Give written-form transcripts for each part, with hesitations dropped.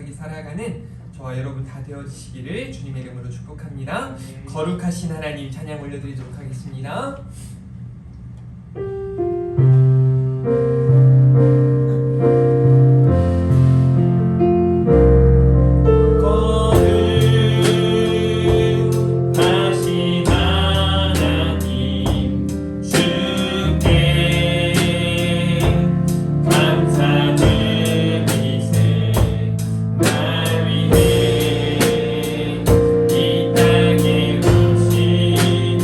감사하게 살아가는 저와 여러분 다 되어지시기를 주님의 이름으로 축복합니다. 거룩하신 하나님 찬양 올려드리도록 하겠습니다. 이 땅에 오신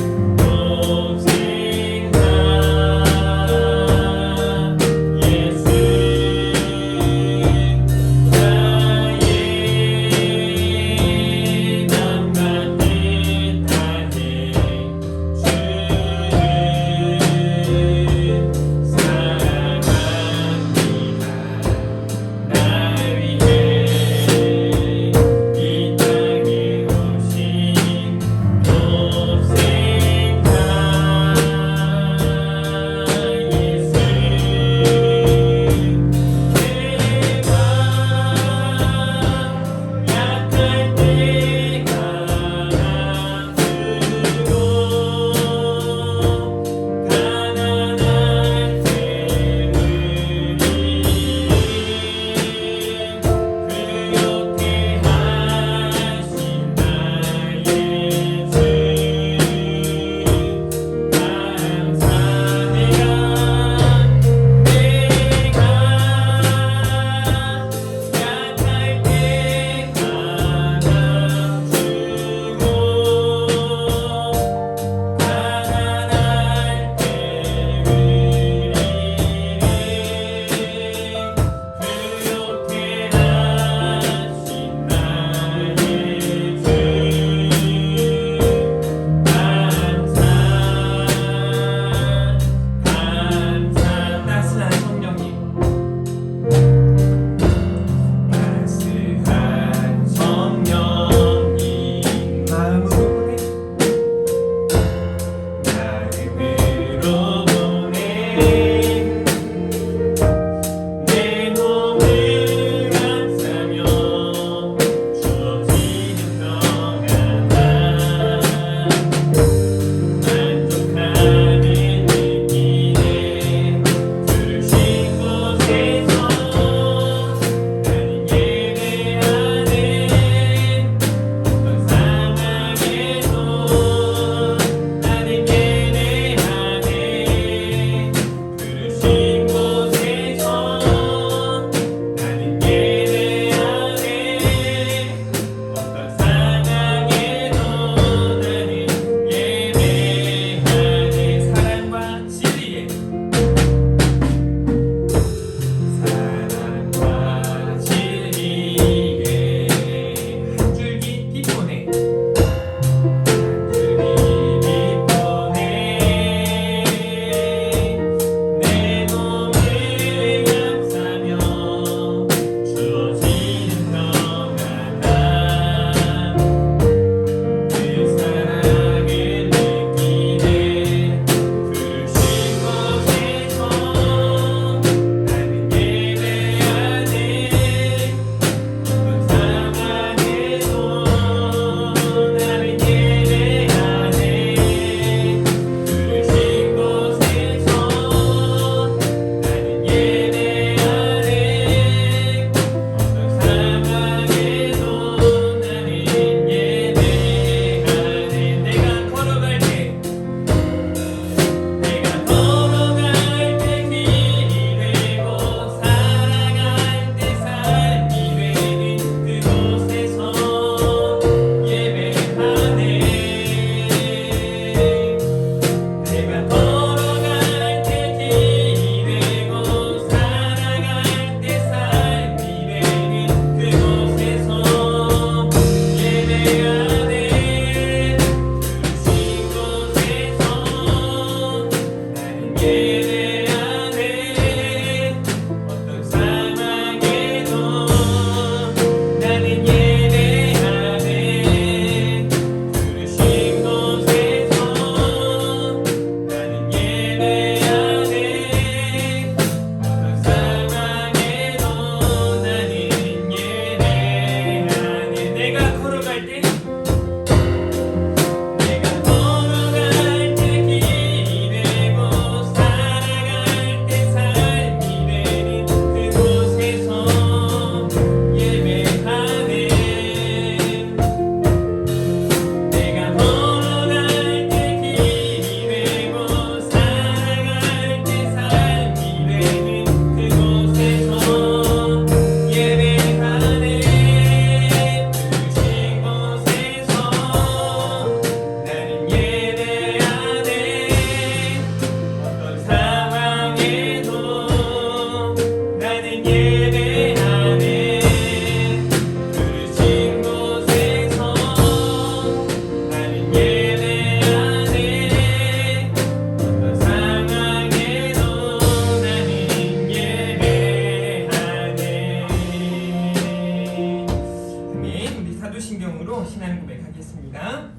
사도신경으로 신앙 고백하겠습니다.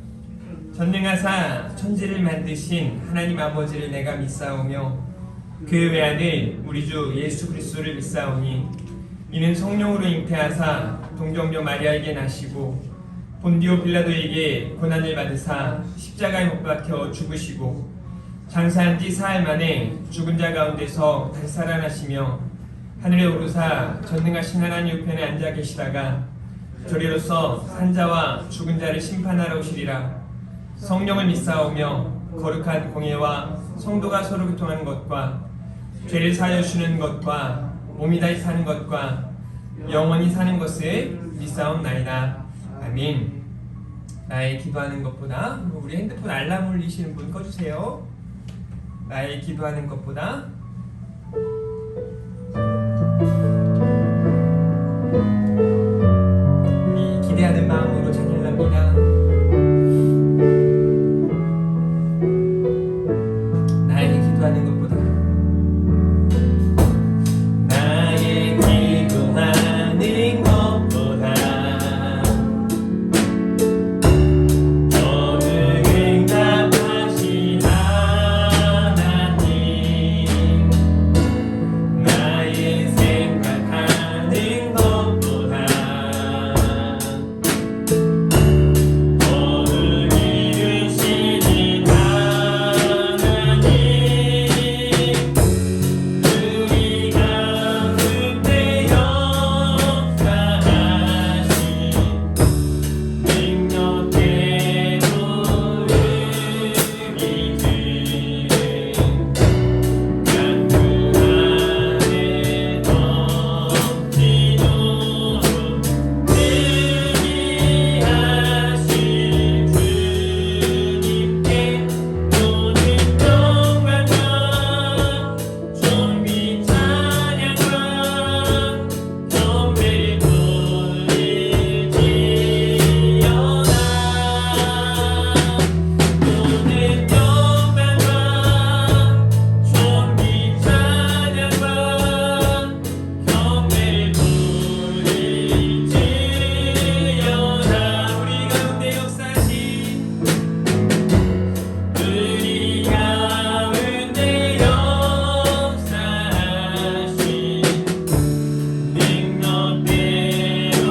전능하사 천지를 만드신 하나님 아버지를 내가 믿사오며 그 외아들 우리 주 예수 그리스도를 믿사오니 이는 성령으로 잉태하사 동정녀 마리아에게 나시고 본디오 빌라도에게 고난을 받으사 십자가에 못 박혀 죽으시고 장사한 지 사흘 만에 죽은 자 가운데서 다시 살아나시며 하늘에 오르사 전능하신 하나님 우편에 앉아 계시다가 저리로서 산자와 죽은 자를 심판하러 오시리라. 성령을 믿사오며 거룩한 공예와 성도가 서로 교통하는 것과 죄를 사하여 주는 것과 몸이 다시 사는 것과 영원히 사는 것을 믿사옵나이다. 아멘. 나의 기도하는 것보다, 우리 핸드폰 알람 울리시는 분 꺼주세요. 나의 기도하는 것보다 우리 기대하는 마음으로 찬양합니다. 나에게 기도하는 것보다 나의 기도하는 것보다 저는 응답하신 하나님 나의 생각하는 것보다 너를 이루시는 하나님 우리 가운데 역사하신 능력대로 우리들은 간구 안에 덮치도록 승리하신 주님께 모든 영광과 존귀 찬양과 경배를 돌릴지어다. 모든 영광과 존귀 찬양과 경배를 돌릴지어다. 우리 가운데 역사하신 우리 가운데 역사하신 능력대로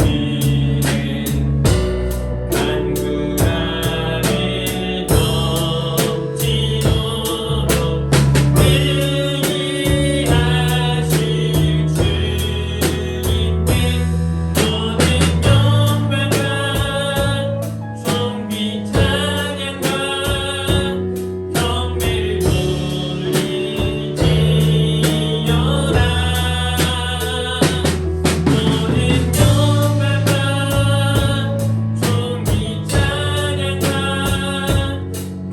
우리들은 간구 안에 덮치도록 승리하신 주님께 모든 영광과 존귀 찬양과 경배를 돌릴지어다. 모든 영광과 존귀 찬양과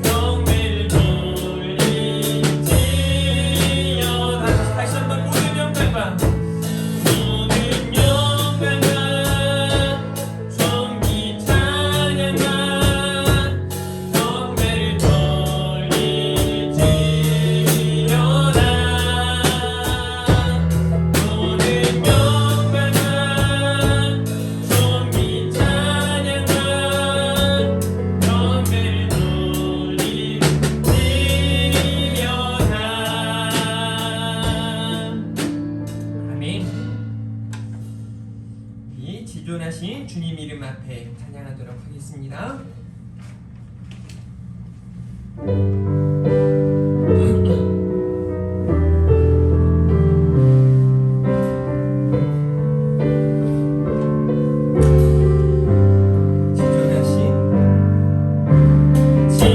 경배를 돌릴지어다. 다시 한번 모든 영광과 모든 영광과 존귀 찬양과 경배를 돌릴지어다. 모든 영광과 존귀 찬양과 경배를 돌릴지어다. 아멘. 이 지존하신 주님 이름 앞에 찬양하도록 하겠습니다.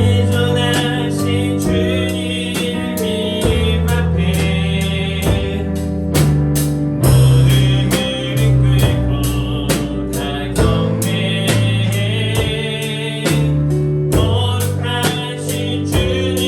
지존하신 주님 이름 앞에 모든 무릎 꿇고 다 경배해. 거룩하신 주님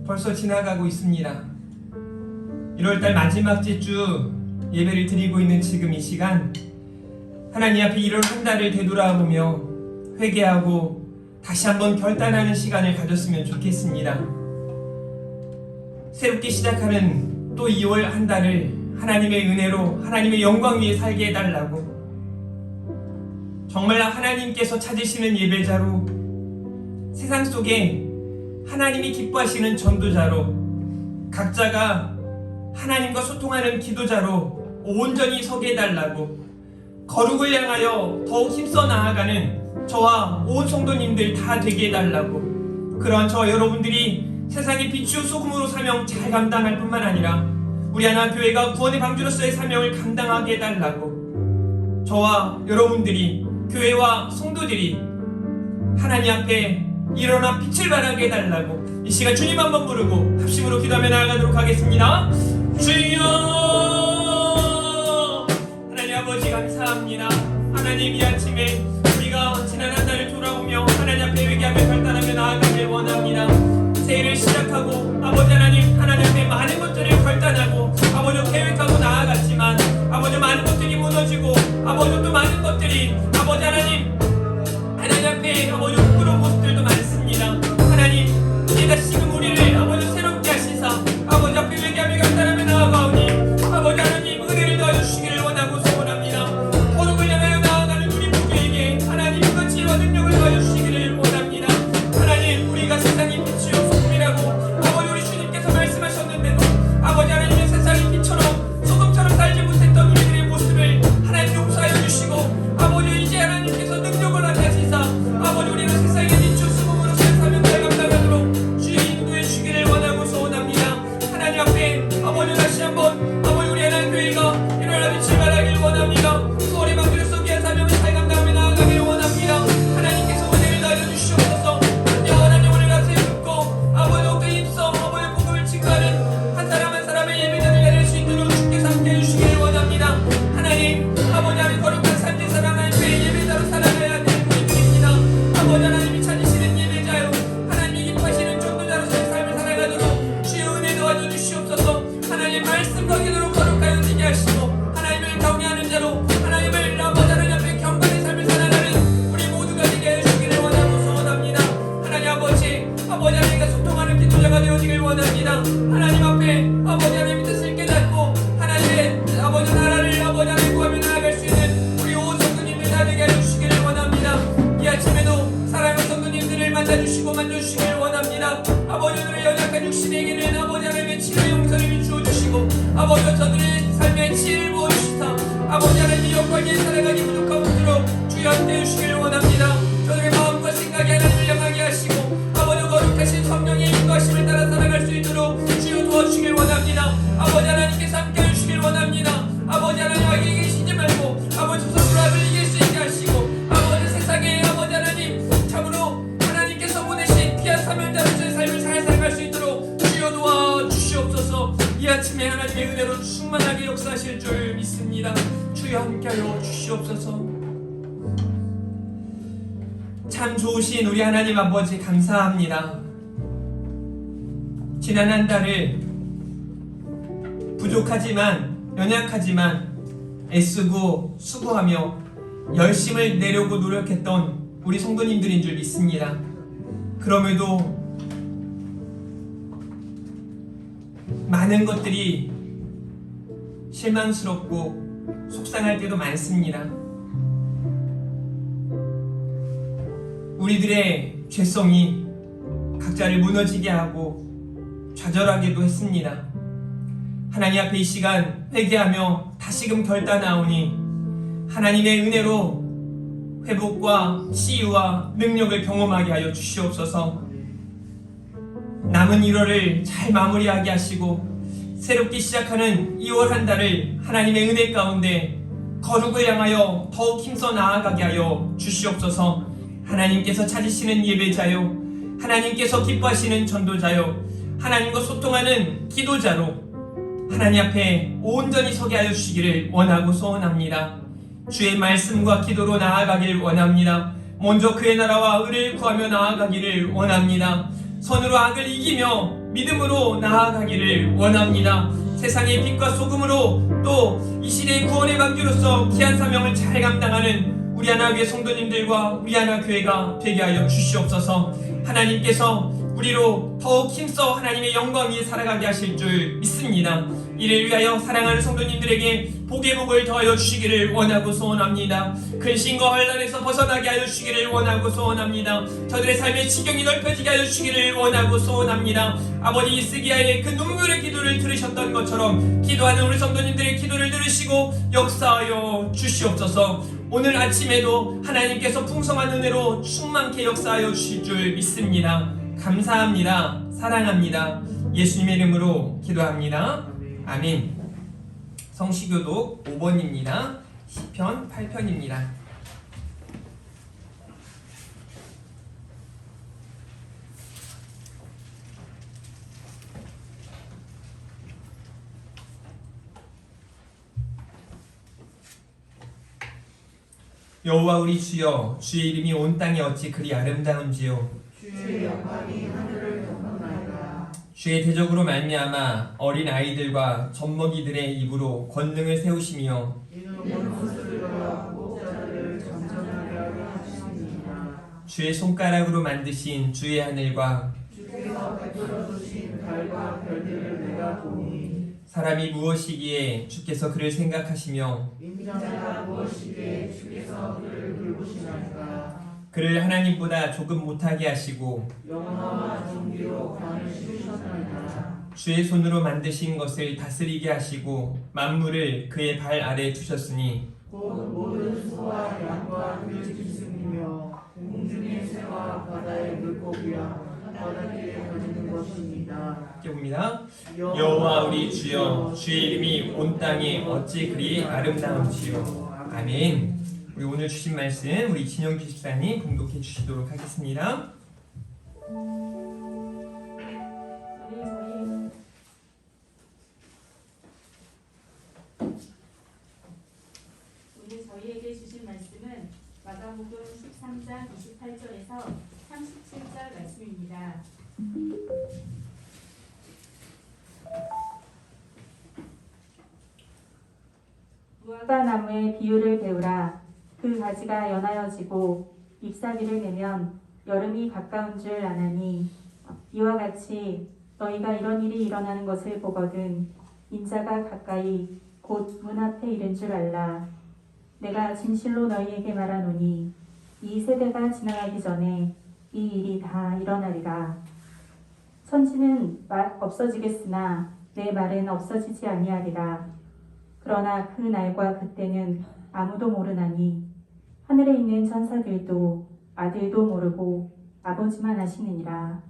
벌써 지나가고 있습니다. 1월달 마지막 주 예배를 드리고 있는 지금 이 시간, 하나님 앞에 1월 한 달을 되돌아보며 회개하고 다시 한번 결단하는 시간을 가졌으면 좋겠습니다. 새롭게 시작하는 또 2월 한 달을 하나님의 은혜로 하나님의 영광 위에 살게 해달라고, 정말 하나님께서 찾으시는 예배자로, 세상 속에 하나님이 기뻐하시는 전도자로, 각자가 하나님과 소통하는 기도자로 온전히 서게 해달라고, 거룩을 향하여 더욱 힘써 나아가는 저와 온 성도님들 다 되게 해달라고, 그러한 저 여러분들이 세상의 빛이요 소금으로 사명 잘 감당할 뿐만 아니라 우리 하나교회가 구원의 방주로서의 사명을 감당하게 해달라고, 저와 여러분들이, 교회와 성도들이 하나님 앞에 일어나 빛을 발하게 해달라고, 이 시간 주님 한번 부르고 합심으로 기도하며 나아가도록 하겠습니다. 주여, 하나님 아버지 감사합니다. 하나님, 이 아침에 우리가 지난 한 달을 돌아오며 하나님 앞에 회개하며 결단하며 나아가길 원합니다. 새해를 시작하고 아버지 하나님 앞에 많은 것들을 결단하고 아버지 계획하고 나아갔지만 아버지 많은 것들이 무너지고 아버지 또 많은 것들이 아버지 하나님 앞에 아버지 부끄러운 모습들도 많습니다. 하나님, 이제 다시금 우리를 아버지 새롭게 하시사 아버지 앞에 회개하며 결단하며 나아가오니 아버지 하나님 은혜를 더해주시기를 원하고 소원합니다. 거룩을 향하여 나아가는 우리 모두에게 하나님 그 지혜와 능력을 더해주시기를 원합니다. 하나님, 우리가 세상의 빛이요 소금이라고 아버지 우리 주님께서 말씀하셨는데도 아버지 하나님의 세상의 빛처럼 소금처럼 살지 못했던 우리들의 모습을 하나님 용서하여 주시고 아버지 이제 하나님께서 능력을 하게 하시사 아버지 우리는 세상의 빛이요 소금으로 살아가며 감당하도록 주의 인도해 주시기를 원하고 소원합니다. 하나님 앞에 아버지 다시 한번 아버지 우리 하나님 교회가 일어나 빛을 발하길 원합니다. 소원의 방주로서 귀한 사명을 잘 감당하며 나아가길 원합니다. 하나님께서 은혜를 더하여 주시옵소서. 영원한 영혼을 가슴에 품고 아버지 옷과 입성 아버지 복음을 증거하는 한 사람 한 사람의 예배자를 내릴 수 있도록 주께서 함께해 주시기를 원합니다. 하나님, 아버지 하나님 거룩한 삶의 사랑 하나님의 예배자로 살아가야 되는 우리들입니다. 아버지 하나님이 찾으시는 예배자요 하나님이 기뻐하시는 전도자로서의 삶을 살아가도록 주의 은혜 도와줘 주시옵소서. 하나님 말씀 거기도록 거룩하여 지게 하시고 하나님을 경외하는 자로 하나님을 아버지 하나님 앞에 경건의 삶을 살아가는 우리 모두가 되게 해주시기를 원하고 소원합니다. 하나님 아버지 하나님과 소통하는 기도자가 되어지길 원합니다. 하나님 앞에 아버지 하나님의 뜻을 깨닫고 하나님의 아버지 나라를 아버지 하나님 구하며 나아갈 수 있는 우리 온 성도님들 다 되게 해주시기를 원합니다. 이 아침에도 사랑하는 성도님들을 만나주시고 만져주시기를 원합니다. 아버지 오늘의 연약한 육신에게는 아버지 하나님의 치료 용서를 비추어 주시고 아버지 저들의 삶에 치를 부어주시사 아버지 하나님의 영광에 살아가기 부족함없도록 주여 함께해 주시기를 원합니다. 저들의 마음과 생각이 하나님을 향하게 하시고 아버지 거룩하신 성령의 인도하심을 따라 살아갈 수 있도록 주여 도와주시길 원합니다. 아버지 하나님께서 함께해 주시길 원합니다. 아버지 하나님 악에 계시지 말고 아버지 스스로 악을 이길 수 있게 하시고 아버지 세상에 아버지 하나님 참으로 하나님께서 보내신 귀한 사명자로서의 삶을 잘 살아갈 수 있도록 주여 도와주시옵소서. 이 아침에 하나님의 은혜로 충만하게 역사하실 줄 믿습니다. 주여 함께하여 주시옵소서. 참 좋으신 우리 하나님 아버지 감사합니다. 지난 한 달을 부족하지만 연약하지만 애쓰고 수고하며 열심을 내려고 노력했던 우리 성도님들인 줄 믿습니다. 그럼에도 많은 것들이 실망스럽고 속상할 때도 많습니다. 우리들의 죄성이 각자를 무너지게 하고 좌절하기도 했습니다. 하나님 앞에 이 시간 회개하며 다시금 결단하오니 하나님의 은혜로 회복과 치유와 능력을 경험하게 하여 주시옵소서. 남은 1월을 잘 마무리하게 하시고 새롭게 시작하는 2월 한 달을 하나님의 은혜 가운데 거룩을 향하여 더욱 힘써 나아가게 하여 주시옵소서. 하나님께서 찾으시는 예배자요, 하나님께서 기뻐하시는 전도자요, 하나님과 소통하는 기도자로 하나님 앞에 온전히 서게 하여 주시기를 원하고 소원합니다. 주의 말씀과 기도로 나아가길 원합니다. 먼저 그의 나라와 의를 구하며 나아가기를 원합니다. 선으로 악을 이기며 믿음으로 나아가기를 원합니다. 세상의 빛과 소금으로 또 이 시대의 구원의 방주로서 귀한 사명을 잘 감당하는 우리 하나교회 성도님들과 우리 하나교회가 되게 하여 주시옵소서. 하나님께서 우리로 더욱 힘써 하나님의 영광 위에 살아가게 하실 줄 믿습니다. 이를 위하여 사랑하는 성도님들에게 복의 복을 더하여 주시기를 원하고 소원합니다. 근심과 환난에서 벗어나게 하여 주시기를 원하고 소원합니다. 저들의 삶의 지경이 넓혀지게 하여 주시기를 원하고 소원합니다. 아버지 이스기야의 그 눈물의 기도를 들으셨던 것처럼 기도하는 우리 성도님들의 기도를 들으시고 역사하여 주시옵소서. 오늘 아침에도 하나님께서 풍성한 은혜로 충만케 역사하여 주실 줄 믿습니다. 감사합니다. 사랑합니다. 예수님의 이름으로 기도합니다. 아멘. 성시교독 5번입니다. 시편 8편입니다. 여호와 우리 주여, 주의 이름이 온 땅에 어찌 그리 아름다운지요. 주의 영광이 하늘을 덮는나이다. 주의 대적으로 말미암아 어린 아이들과 젖먹이들의 입으로 권능을 세우시며 이는 원수들과 목자들을 전전하게 하게 하시니라. 주의 손가락으로 만드신 주의 하늘과 주께서 베풀어 주신 달과 별들을 내가 보니 사람이 무엇이기에 주께서 그를 생각하시며 인자가 무엇이기에 주께서 그를 돌보시나이까. 그를 하나님보다 조금 못하게 하시고 영화와 존귀로 관을 씌우셨나이다. 주의 손으로 만드신 것을 다스리게 하시고 만물을 그의 발 아래에 두셨으니 곧 모든 소와 양과 그 짐승이며 공중의 새와 바다의 물고기와 바닷길에 다니는 것입니다. 봅니다. 여호와 우리 주여, 주의 이름이 온 땅에 어찌 그리 아름다운지요. 아멘. 우리 오늘 주신 말씀 우리 진영규 집사님 봉독해 주시도록 하겠습니다. 오늘 저희에게 주신 말씀은 마가복음 13장 28절에서 37절 말씀입니다. 무화과 나무의 비유를 배우라. 그 가지가 연하여지고 잎사귀를 내면 여름이 가까운 줄 아나니 이와 같이 너희가 이런 일이 일어나는 것을 보거든 인자가 가까이 곧 문 앞에 이른 줄 알라. 내가 진실로 너희에게 말하노니 이 세대가 지나가기 전에 이 일이 다 일어나리라. 천지는 없어지겠으나 내 말은 없어지지 아니하리라. 그러나 그 날과 그때는 아무도 모르나니 하늘에 있는 천사들도 아들도 모르고 아버지만 아시느니라.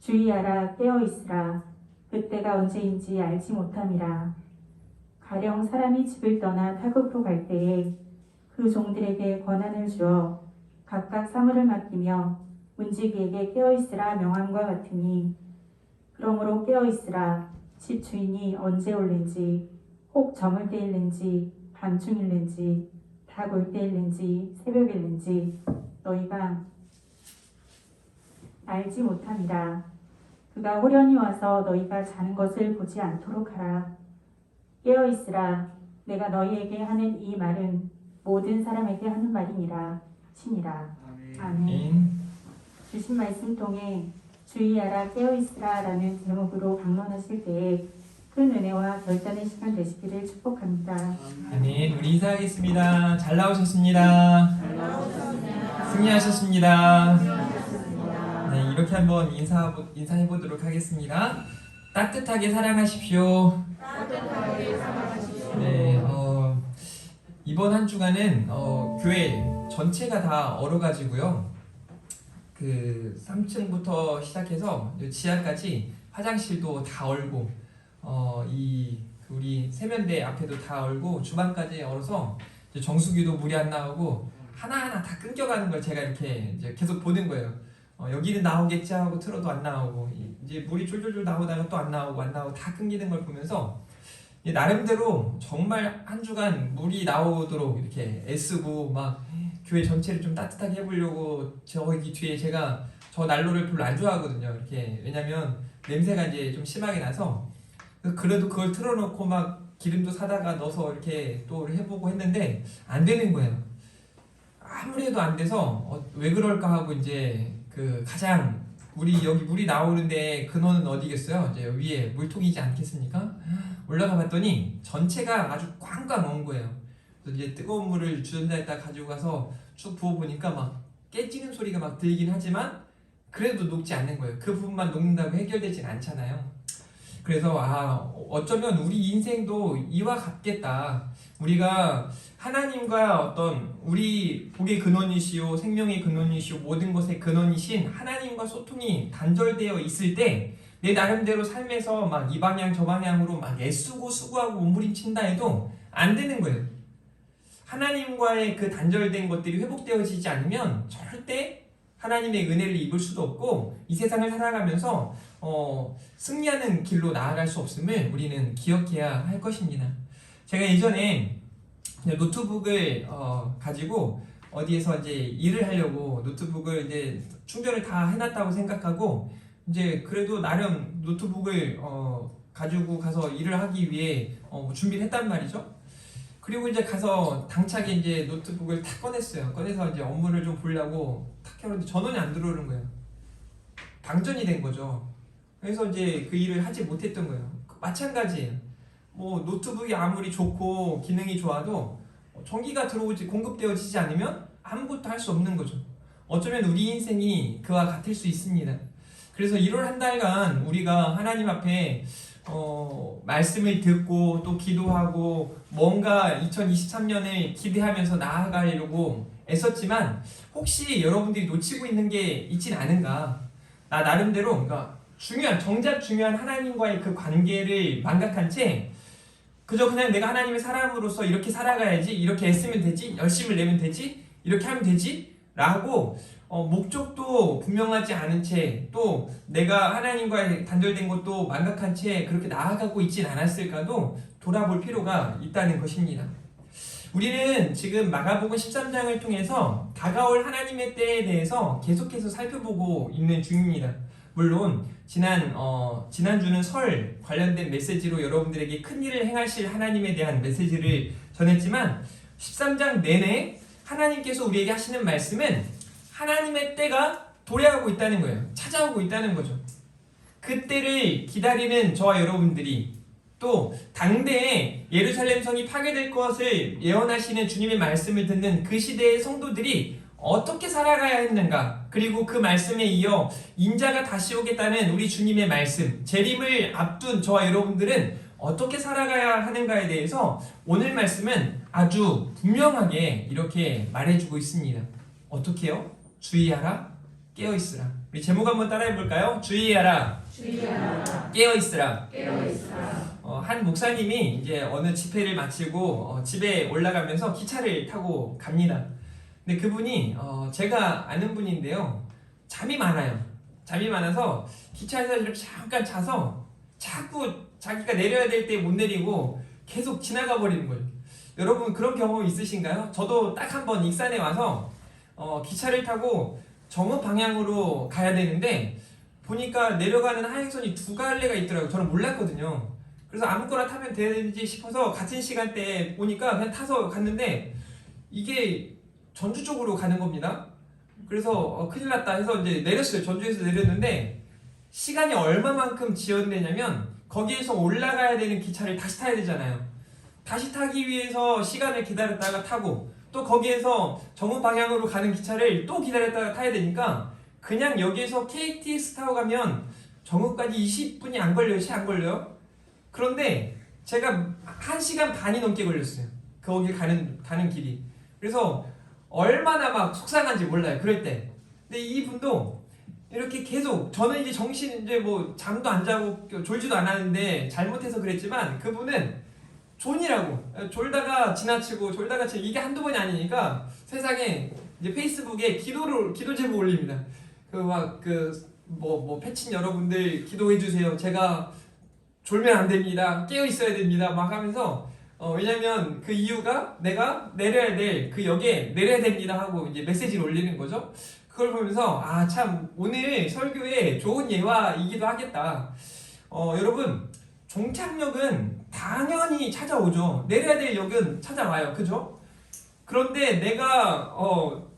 주의하라, 깨어있으라. 그때가 언제인지 알지 못함이라. 가령 사람이 집을 떠나 타국으로 갈 때에 그 종들에게 권한을 주어 각각 사물을 맡기며 문지기에게 깨어있으라 명함과 같으니 그러므로 깨어있으라. 집 주인이 언제 올는지 혹 저물 때일는지 밤중일는지 닭 올 때일는지 새벽일는지 너희가 알지 못함이라. 그가 호련히 와서 너희가 자는 것을 보지 않도록 하라. 깨어있으라. 내가 너희에게 하는 이 말은 모든 사람에게 하는 말이니라 하시니라. 아멘. 주신 말씀 통해 주의하라, 깨어있으라 라는 제목으로 강론하실 때에 큰 은혜와 결단의 시간 되시기를 축복합니다. 아멘. 우리 인사하겠습니다. 잘 나오셨습니다. 승리하셨습니다. 네, 이렇게 한번 인사해 보도록 하겠습니다. 따뜻하게 사랑하십시오. 네, 이번 한 주간은 교회 전체가 다 얼어가지고요. 그 3층부터 시작해서 지하까지 화장실도 다 얼고, 우리 세면대 앞에도 다 얼고 주방까지 얼어서 이제 정수기도 물이 안 나오고 하나하나 다 끊겨가는 걸 제가 이렇게 이제 계속 보는 거예요. 여기는 나오겠지 하고 틀어도 안 나오고 이제 물이 쫄쫄쫄 나오다가 또 안 나오고 다 끊기는 걸 보면서 나름대로 정말 한 주간 물이 나오도록 이렇게 애쓰고 막 교회 전체를 좀 따뜻하게 해보려고 저기 뒤에 제가 저 난로를 별로 안 좋아하거든요. 이렇게 왜냐면 냄새가 이제 좀 심하게 나서 그래도 그걸 틀어놓고 막 기름도 사다가 넣어서 이렇게 또 해보고 했는데 안 되는 거예요. 아무리 해도 안 돼서 왜 그럴까 하고 이제 그 가장 여기 물이 나오는데 근원은 어디겠어요? 이제 위에 물통이지 않겠습니까? 올라가 봤더니 전체가 아주 꽝꽝 온 거예요. 그래서 이제 뜨거운 물을 주전자에다 가지고 가서 쭉 부어보니까 막 깨지는 소리가 막 들긴 하지만 그래도 녹지 않는 거예요. 그 부분만 녹는다고 해결되진 않잖아요. 그래서 어쩌면 우리 인생도 이와 같겠다. 우리가 하나님과 어떤 우리 복의 근원이시오, 생명의 근원이시오, 모든 것의 근원이신 하나님과 소통이 단절되어 있을 때 내 나름대로 삶에서 막 이 방향 저 방향으로 막 애쓰고 수고하고 몸부림친다 해도 안 되는 거예요. 하나님과의 그 단절된 것들이 회복되어지지 않으면 절대 하나님의 은혜를 입을 수도 없고 이 세상을 살아가면서 승리하는 길로 나아갈 수 없음을 우리는 기억해야 할 것입니다. 제가 예전에 노트북을 가지고 어디에서 이제 일을 하려고 노트북을 이제 충전을 다 해놨다고 생각하고 이제 그래도 나름 노트북을 가지고 가서 일을 하기 위해 준비를 했단 말이죠. 그리고 이제 가서 당차게 이제 노트북을 탁 꺼냈어요. 꺼내서 이제 업무를 좀 보려고 탁 켜는데 전원이 안 들어오는 거예요. 방전이 된 거죠. 그래서 이제 그 일을 하지 못했던 거예요. 마찬가지예요. 뭐 노트북이 아무리 좋고 기능이 좋아도 전기가 공급되어지지 않으면 아무것도 할 수 없는 거죠. 어쩌면 우리 인생이 그와 같을 수 있습니다. 그래서 1월 한 달간 우리가 하나님 앞에 말씀을 듣고 또 기도하고 뭔가 2023년을 기대하면서 나아가려고 애썼지만 혹시 여러분들이 놓치고 있는 게 있진 않은가? 나 나름대로 그러니까 정작 중요한 하나님과의 그 관계를 망각한 채 그저 그냥 내가 하나님의 사람으로서 이렇게 살아가야지, 이렇게 애쓰면 되지, 열심을 내면 되지, 이렇게 하면 되지 라고 목적도 분명하지 않은 채 또 내가 하나님과 단절된 것도 망각한 채 그렇게 나아가고 있진 않았을까도 돌아볼 필요가 있다는 것입니다. 우리는 지금 마가복음 13장을 통해서 다가올 하나님의 때에 대해서 계속해서 살펴보고 있는 중입니다. 물론 지난주는 설 관련된 메시지로 여러분들에게 큰 일을 행하실 하나님에 대한 메시지를 전했지만 13장 내내 하나님께서 우리에게 하시는 말씀은 하나님의 때가 도래하고 있다는 거예요. 찾아오고 있다는 거죠. 그 때를 기다리는 저와 여러분들이 또 당대에 예루살렘 성이 파괴될 것을 예언하시는 주님의 말씀을 듣는 그 시대의 성도들이 어떻게 살아가야 했는가, 그리고 그 말씀에 이어 인자가 다시 오겠다는 우리 주님의 말씀, 재림을 앞둔 저와 여러분들은 어떻게 살아가야 하는가에 대해서 오늘 말씀은 아주 분명하게 이렇게 말해주고 있습니다. 어떻게요? 주의하라, 깨어있으라. 우리 제목 한번 따라해볼까요? 주의하라, 깨어있으라. 한 목사님이 이제 어느 집회를 마치고 집에 올라가면서 기차를 타고 갑니다. 근데 그분이 제가 아는 분인데요, 잠이 많아요. 잠이 많아서 기차에서 이렇게 잠깐 자서 자꾸 자기가 내려야 될 때 못 내리고 계속 지나가 버리는 거예요. 여러분 그런 경험 있으신가요? 저도 딱 한 번 익산에 와서 기차를 타고 정읍 방향으로 가야 되는데 보니까 내려가는 하행선이 두 갈래가 있더라고요. 저는 몰랐거든요. 그래서 아무거나 타면 되는지 싶어서 같은 시간대에 보니까 그냥 타서 갔는데 이게 전주 쪽으로 가는 겁니다. 그래서 큰일 났다 해서 이제 내렸어요. 전주에서 내렸는데 시간이 얼마만큼 지연되냐면 거기에서 올라가야 되는 기차를 다시 타야 되잖아요. 다시 타기 위해서 시간을 기다렸다가 타고 또 거기에서 정읍 방향으로 가는 기차를 또 기다렸다가 타야 되니까 그냥 여기에서 KTX 타고 가면 정읍까지 20분이 안 걸려요. 채 안 걸려요. 그런데 제가 1시간 반이 넘게 걸렸어요. 거기 가는 길이. 그래서 얼마나 막 속상한지 몰라요. 그럴 때. 근데 이분도 이렇게 계속 저는 이제 이제 뭐 잠도 안 자고 졸지도 않았는데 잘못해서 그랬지만 그분은 졸다가 지나치고 이게 한두 번이 아니니까 세상에 이제 페이스북에 기도 제목 올립니다. 패친 여러분들 기도해 주세요. 제가 졸면 안 됩니다. 깨어 있어야 됩니다. 막 하면서 왜냐면 그 이유가 내가 내려야 될 그 역에 내려야 됩니다 하고 이제 메시지를 올리는 거죠. 그걸 보면서 아, 참 오늘 설교에 좋은 예화이기도 하겠다. 여러분, 종착역은 당연히 찾아오죠. 내려야 될 역은 찾아와요. 그죠? 그런데 내가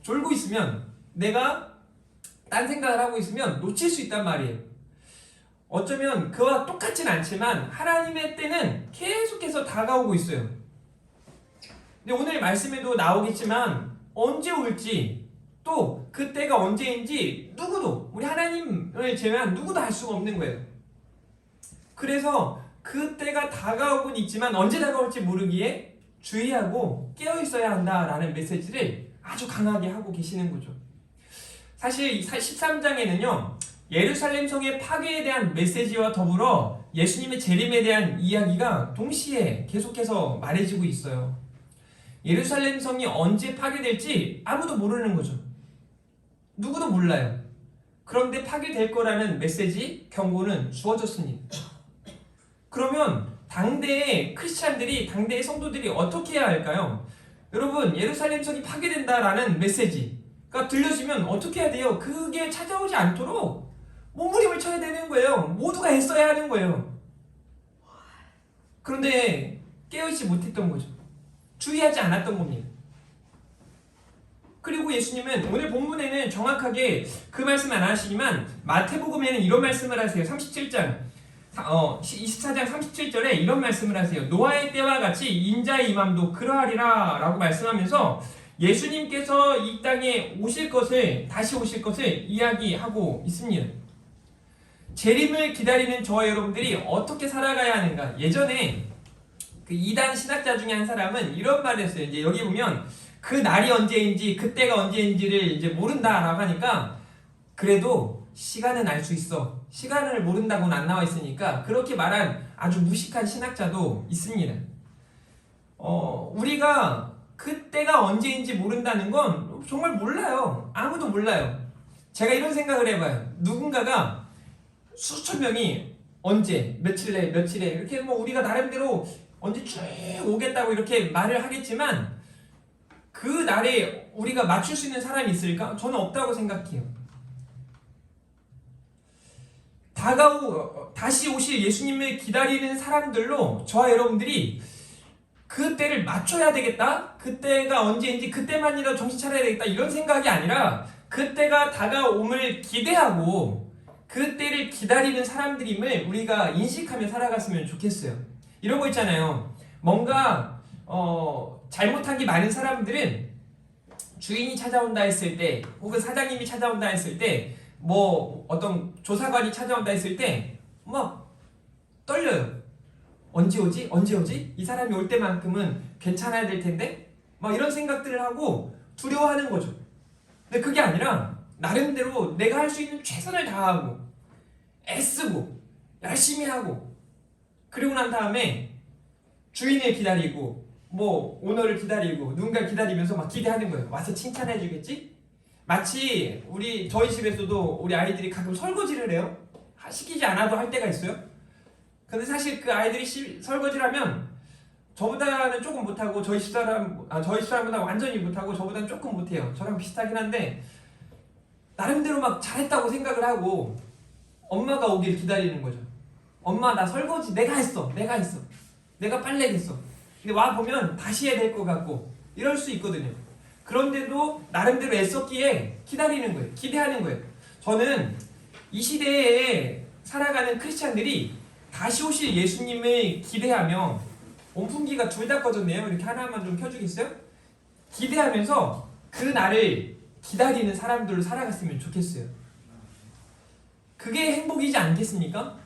졸고 있으면, 내가 딴 생각을 하고 있으면 놓칠 수 있단 말이에요. 어쩌면 그와 똑같진 않지만 하나님의 때는 계속해서 다가오고 있어요. 근데 오늘 말씀에도 나오겠지만 언제 올지, 또 그 때가 언제인지 누구도, 우리 하나님을 제외한 누구도 알 수가 없는 거예요. 그래서 그 때가 다가오곤 있지만 언제 다가올지 모르기에 주의하고 깨어 있어야 한다라는 메시지를 아주 강하게 하고 계시는 거죠. 사실 13장에는요, 예루살렘 성의 파괴에 대한 메시지와 더불어 예수님의 재림에 대한 이야기가 동시에 계속해서 말해지고 있어요. 예루살렘 성이 언제 파괴될지 아무도 모르는 거죠. 누구도 몰라요. 그런데 파괴될 거라는 메시지, 경고는 주어졌습니다. 그러면 당대의 크리스찬들이, 당대의 성도들이 어떻게 해야 할까요? 여러분, 예루살렘 성이 파괴된다라는 메시지가 들려지면 어떻게 해야 돼요? 그게 찾아오지 않도록 몸부림을 쳐야 되는 거예요. 모두가 애써야 하는 거예요. 그런데 깨어있지 못했던 거죠. 주의하지 않았던 겁니다. 그리고 예수님은 오늘 본문에는 정확하게 그 말씀 안 하시지만 마태복음에는 이런 말씀을 하세요. 37장 24장 37절에 이런 말씀을 하세요. 노아의 때와 같이 인자의 임함도 그러하리라 라고 말씀하면서 예수님께서 이 땅에 오실 것을, 다시 오실 것을 이야기하고 있습니다. 재림을 기다리는 저와 여러분들이 어떻게 살아가야 하는가. 예전에 그 이단 신학자 중에 한 사람은 이런 말을 했어요. 이제 여기 보면 그 날이 언제인지, 그때가 언제인지를 이제 모른다라고 하니까, 그래도 시간은 알 수 있어. 시간을 모른다고는 안 나와 있으니까, 그렇게 말한 아주 무식한 신학자도 있습니다. 우리가 그때가 언제인지 모른다는 건 정말 몰라요. 아무도 몰라요. 제가 이런 생각을 해봐요. 누군가가 수천 명이 언제, 며칠에 이렇게 뭐 우리가 나름대로 언제 쭉 오겠다고 이렇게 말을 하겠지만, 그 날에 우리가 맞출 수 있는 사람이 있을까? 저는 없다고 생각해요. 다시 오실 예수님을 기다리는 사람들로 저와 여러분들이 그 때를 맞춰야 되겠다? 그때가 언제인지 그때만이라도 정신 차려야 되겠다? 이런 생각이 아니라 그때가 다가옴을 기대하고 그 때를 기다리는 사람들임을 우리가 인식하며 살아갔으면 좋겠어요. 이런 거 있잖아요. 뭔가 잘못한 게 많은 사람들은 주인이 찾아온다 했을 때, 혹은 사장님이 찾아온다 했을 때, 뭐 어떤 조사관이 찾아온다 했을 때 막 떨려요. 언제 오지? 언제 오지? 이 사람이 올 때만큼은 괜찮아야 될 텐데? 막 이런 생각들을 하고 두려워하는 거죠. 근데 그게 아니라 나름대로 내가 할 수 있는 최선을 다하고 애쓰고 열심히 하고, 그리고 난 다음에 주인을 기다리고 뭐 오너를 기다리고 누군가 기다리면서 막 기대하는 거예요. 와서 칭찬해 주겠지? 마치 저희 집에서도 우리 아이들이 가끔 설거지를 해요. 시키지 않아도 할 때가 있어요. 근데 사실 그 아이들이 설거지를 하면 저보다는 조금 못하고 저희 집사람보다 완전히 못하고 저보다는 조금 못해요. 저랑 비슷하긴 한데 나름대로 막 잘했다고 생각을 하고 엄마가 오길 기다리는 거죠. 엄마, 나 설거지 내가 했어. 내가 빨래했어. 근데 와 보면 다시 해야 될 것 같고 이럴 수 있거든요. 그런데도 나름대로 애썼기에 기다리는 거예요. 기대하는 거예요. 저는 이 시대에 살아가는 크리스찬들이 다시 오실 예수님을 기대하며, 온풍기가 둘 다 꺼졌네요. 이렇게 하나만 좀 켜주겠어요? 기대하면서 그 날을 기다리는 사람들로 살아갔으면 좋겠어요. 그게 행복이지 않겠습니까?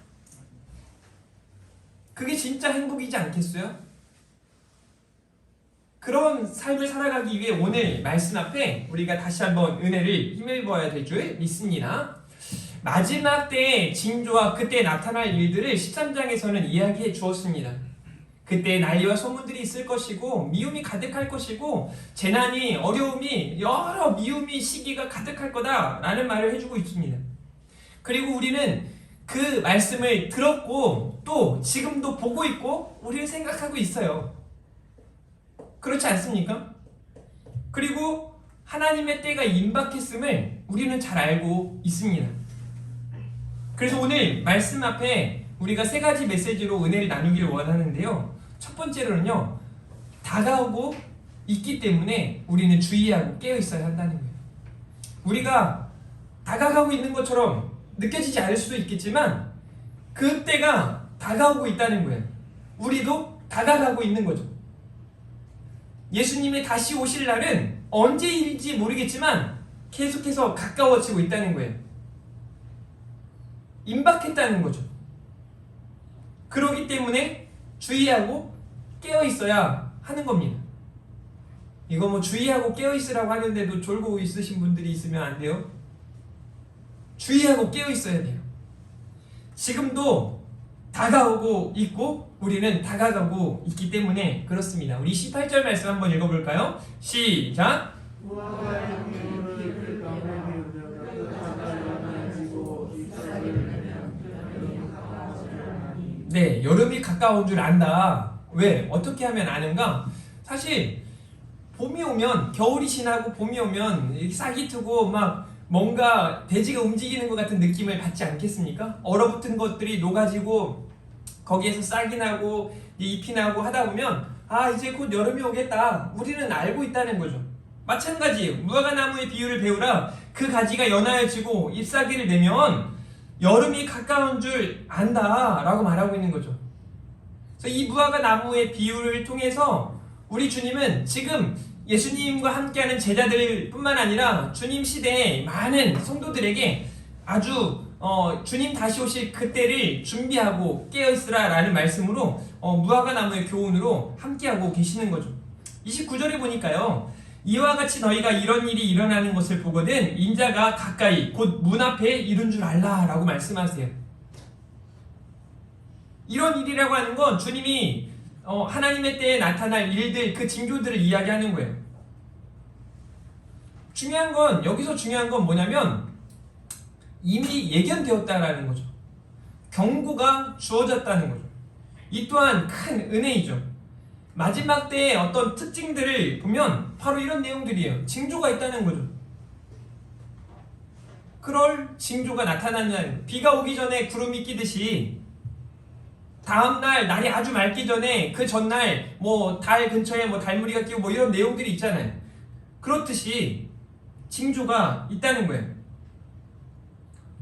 그게 진짜 행복이지 않겠어요? 그런 삶을 살아가기 위해 오늘 말씀 앞에 우리가 다시 한번 은혜를 힘입어야 될 줄 믿습니다. 마지막 때의 징조와 그때 나타날 일들을 13장에서는 이야기해 주었습니다. 그때 난리와 소문들이 있을 것이고 미움이 가득할 것이고 재난이, 어려움이, 여러 미움이, 시기가 가득할 거다라는 말을 해주고 있습니다. 그리고 우리는 그 말씀을 들었고 또 지금도 보고 있고 우리는 생각하고 있어요. 그렇지 않습니까? 그리고 하나님의 때가 임박했음을 우리는 잘 알고 있습니다. 그래서 오늘 말씀 앞에 우리가 세 가지 메시지로 은혜를 나누기를 원하는데요. 첫 번째로는요, 다가오고 있기 때문에 우리는 주의하고 깨어 있어야 한다는 거예요. 우리가 다가가고 있는 것처럼 느껴지지 않을 수도 있겠지만 그때가 다가오고 있다는 거예요. 우리도 다가가고 있는 거죠. 예수님의 다시 오실 날은 언제일지 모르겠지만 계속해서 가까워지고 있다는 거예요. 임박했다는 거죠. 그렇기 때문에 주의하고 깨어 있어야 하는 겁니다. 이거 뭐 주의하고 깨어 있으라고 하는데도 졸고 있으신 분들이 있으면 안 돼요. 주의하고 깨어 있어야 돼요. 지금도 다가오고 있고 우리는 다가가고 있기 때문에 그렇습니다. 우리 18절 말씀 한번 읽어볼까요? 시작! 무화과의 향기를 가까이 네, 여름이 가까운 줄 안다. 왜? 어떻게 하면 아는가? 사실 봄이 오면, 겨울이 지나고 봄이 오면 이렇게 싹이 트고 막 뭔가 대지가 움직이는 것 같은 느낌을 받지 않겠습니까? 얼어붙은 것들이 녹아지고 거기에서 싹이 나고 잎이 나고 하다 보면 아, 이제 곧 여름이 오겠다. 우리는 알고 있다는 거죠. 마찬가지예요. 무화과 나무의 비유를 배우라. 그 가지가 연하여지고 잎사귀를 내면 여름이 가까운 줄 안다 라고 말하고 있는 거죠. 그래서 이 무화과 나무의 비유를 통해서 우리 주님은 지금 예수님과 함께하는 제자들 뿐만 아니라 주님 시대의 많은 성도들에게 아주 주님 다시 오실 그때를 준비하고 깨어있으라 라는 말씀으로 무화과 나무의 교훈으로 함께하고 계시는 거죠. 29절에 보니까요, 이와 같이 너희가 이런 일이 일어나는 것을 보거든 인자가 가까이 곧 문 앞에 이른 줄 알라 라고 말씀하세요. 이런 일이라고 하는 건 주님이 하나님의 때에 나타날 일들, 그 징조들을 이야기하는 거예요. 여기서 중요한 건 뭐냐면 이미 예견되었다라는 거죠. 경고가 주어졌다는 거죠. 이 또한 큰 은혜이죠. 마지막 때의 어떤 특징들을 보면 바로 이런 내용들이에요. 징조가 있다는 거죠. 그럴 징조가 나타나는, 비가 오기 전에 구름이 끼듯이 다음날 날이 아주 맑기 전에 그 전날 뭐 달 근처에 뭐 달무리가 끼고 뭐 이런 내용들이 있잖아요. 그렇듯이 징조가 있다는 거예요.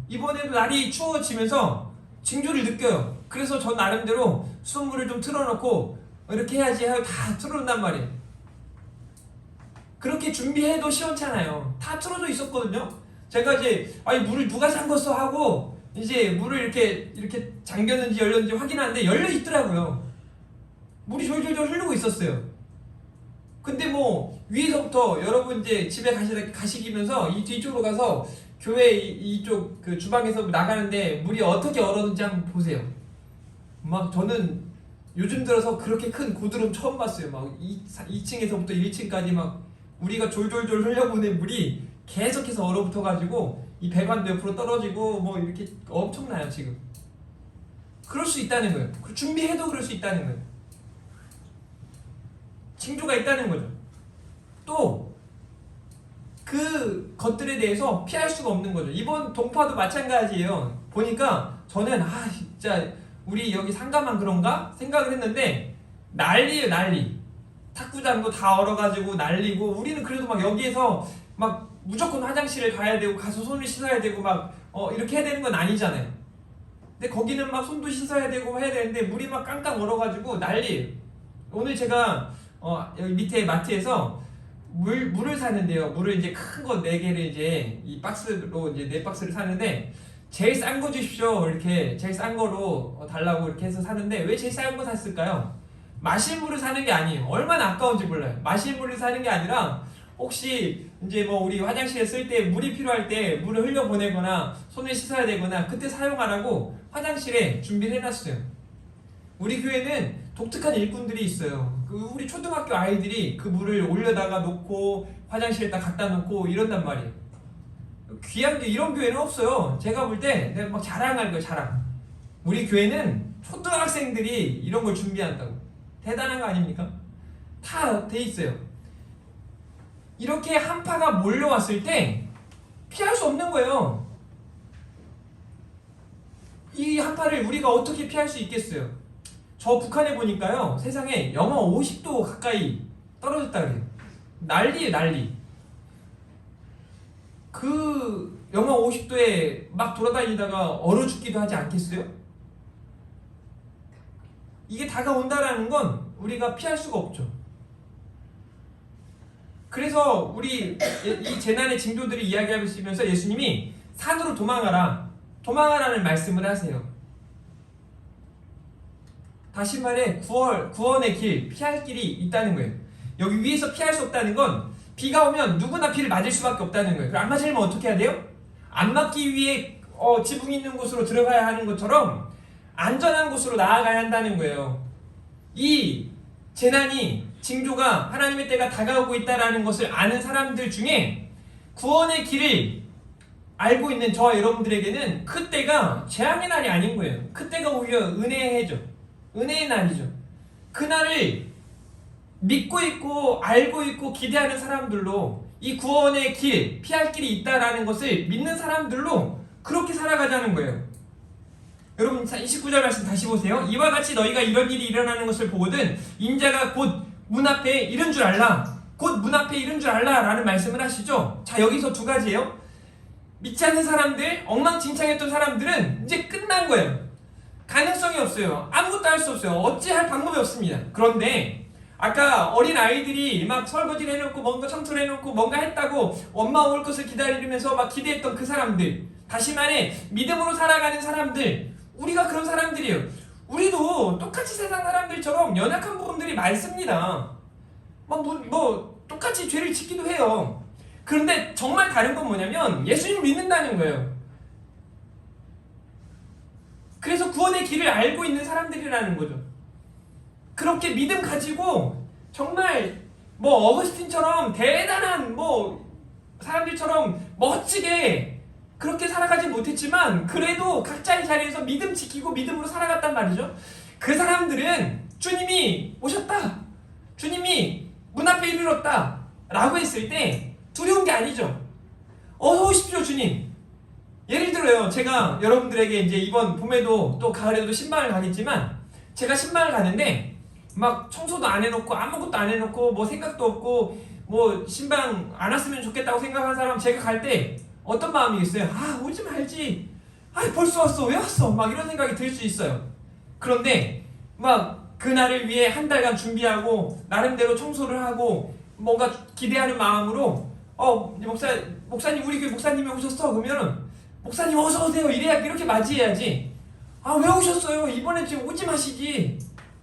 이번에도 날이 추워지면서 징조를 느껴요. 그래서 저 나름대로 수돗물을 좀 틀어놓고 이렇게 해야지 하고 다 틀어놓는단 말이에요. 그렇게 준비해도 시원찮아요. 다 틀어져 있었거든요. 제가 이제 물을 누가 잠궜어 하고 이제 물을 이렇게 잠겼는지 열렸는지 확인하는데 열려 있더라고요. 물이 졸졸졸 흐르고 있었어요. 근데 뭐 위에서부터 여러분 이제 집에 가시면서 이 뒤쪽으로 가서 교회 이쪽 그 주방에서 나가는데 물이 어떻게 얼었는지 한번 보세요. 막 저는 요즘 들어서 그렇게 큰 고드름 처음 봤어요. 막 2층에서부터 1층까지 막 우리가 졸졸졸 흘려보낸 물이 계속해서 얼어붙어가지고 이 배관도 옆으로 떨어지고 뭐 이렇게 엄청나요 지금. 그럴 수 있다는 거예요. 준비해도 그럴 수 있다는 거예요. 징조가 있다는 거죠. 또 그 것들에 대해서 피할 수가 없는 거죠. 이번 동파도 마찬가지예요. 보니까 저는 진짜 우리 여기 상가만 그런가 생각을 했는데 난리예요, 난리. 탁구장도 다 얼어가지고 난리고, 우리는 그래도 막 여기에서 막 무조건 화장실을 가야 되고 가서 손을 씻어야 되고 막 이렇게 해야 되는 건 아니잖아요. 근데 거기는 막 손도 씻어야 되고 해야 되는데 물이 막 깡깡 얼어가지고 난리예요. 오늘 제가 여기 밑에 마트에서 물을 사는데요. 물을 이제 큰 거 4개를 이제 이 박스로 이제 4박스를 사는데 제일 싼 거 주십시오. 이렇게 제일 싼 거로 달라고 이렇게 해서 사는데 왜 제일 싼 거 샀을까요? 마실 물을 사는 게 아니에요. 얼마나 아까운지 몰라요. 마실 물을 사는 게 아니라 혹시 이제 뭐 우리 화장실에 쓸 때 물이 필요할 때 물을 흘려보내거나 손을 씻어야 되거나 그때 사용하라고 화장실에 준비를 해놨어요. 우리 교회는 독특한 일꾼들이 있어요. 우리 초등학교 아이들이 그 물을 올려다가 놓고 화장실에다 갖다 놓고 이런단 말이에요. 귀한 게 이런 교회는 없어요. 제가 볼 때 내가 막 자랑할 거예요, 자랑. 우리 교회는 초등학생들이 이런 걸 준비한다고. 대단한 거 아닙니까? 다 돼 있어요. 이렇게 한파가 몰려왔을 때 피할 수 없는 거예요. 이 한파를 우리가 어떻게 피할 수 있겠어요? 저 북한에 보니까요, 세상에 영하 50도 가까이 떨어졌다 그래요. 난리예요, 난리. 그 영하 50도에 막 돌아다니다가 얼어 죽기도 하지 않겠어요? 이게 다가온다라는 건 우리가 피할 수가 없죠. 그래서 우리 이 재난의 징조들을 이야기하시면서 예수님이 산으로 도망하라는 말씀을 하세요. 다시 말해 구원의 길, 피할 길이 있다는 거예요. 여기 위에서 피할 수 없다는 건 비가 오면 누구나 비를 맞을 수밖에 없다는 거예요. 그럼 안 맞으려면 어떻게 해야 돼요? 안 맞기 위해 지붕 있는 곳으로 들어가야 하는 것처럼 안전한 곳으로 나아가야 한다는 거예요. 이 재난이 징조가 하나님의 때가 다가오고 있다는 것을 아는 사람들 중에 구원의 길을 알고 있는 저와 여러분들에게는 그 때가 재앙의 날이 아닌 거예요. 그 때가 오히려 은혜의 해죠. 은혜의 날이죠. 그날을 믿고 있고 알고 있고 기대하는 사람들로 이 구원의 길, 피할 길이 있다라는 것을 믿는 사람들로 그렇게 살아가자는 거예요. 여러분 29절 말씀 다시 보세요. 이와 같이 너희가 이런 일이 일어나는 것을 보거든 인자가 곧 문 앞에 이른 줄 알라. 곧 문 앞에 이른 줄 알라 라는 말씀을 하시죠. 자, 여기서 두 가지예요. 믿지 않는 사람들, 엉망진창했던 사람들은 이제 끝난 거예요. 가능성이 없어요. 아무것도 할 수 없어요. 어찌할 방법이 없습니다. 그런데 아까 어린 아이들이 막 설거지를 해놓고 뭔가 청소를 해놓고 뭔가 했다고 엄마 올 것을 기다리면서 막 기대했던 그 사람들, 다시 말해 믿음으로 살아가는 사람들, 우리가 그런 사람들이에요. 우리도 똑같이 세상 사람들처럼 연약한 부분들이 많습니다. 똑같이 죄를 짓기도 해요. 그런데 정말 다른 건 뭐냐면 예수님을 믿는다는 거예요. 그래서 구원의 길을 알고 있는 사람들이라는 거죠. 그렇게 믿음 가지고 정말 어거스틴처럼 대단한 사람들처럼 멋지게 그렇게 살아가지 못했지만 그래도 각자의 자리에서 믿음 지키고 믿음으로 살아갔단 말이죠. 그 사람들은 주님이 오셨다, 주님이 문 앞에 이르렀다 라고 했을 때 두려운 게 아니죠. 어서 오십시오 주님. 예를 들어요, 제가 여러분들에게 이제 이번 봄에도 또 가을에도 신방을 가겠지만 제가 신방을 가는데 막 청소도 안 해놓고 아무것도 안 해놓고 생각도 없고 신방 안 왔으면 좋겠다고 생각한 사람, 제가 갈 때 어떤 마음이겠어요? 오지 말지. 벌써 왔어. 왜 왔어? 막 이런 생각이 들 수 있어요. 그런데 그날을 위해 한 달간 준비하고 나름대로 청소를 하고 뭔가 기대하는 마음으로 목사님 우리 교회 목사님이 오셨어. 그러면은 목사님 어서 오세요. 이렇게 맞이해야지. 왜 오셨어요? 이번에 지금 오지 마시지.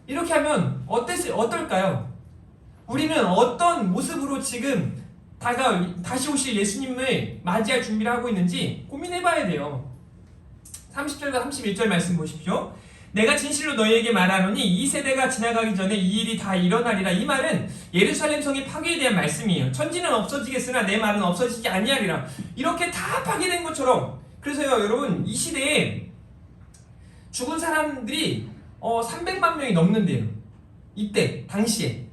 이렇게 하면 어떨까요? 우리는 어떤 모습으로 지금 다시 오실 예수님을 맞이할 준비를 하고 있는지 고민해봐야 돼요. 30절과 31절 말씀 보십시오. 내가 진실로 너희에게 말하노니 이 세대가 지나가기 전에 이 일이 다 일어나리라. 이 말은 예루살렘 성의 파괴에 대한 말씀이에요. 천지는 없어지겠으나 내 말은 없어지지 아니하리라. 이렇게 다 파괴된 것처럼. 그래서요 여러분, 이 시대에 죽은 사람들이 300만 명이 넘는데요. 이때 당시에.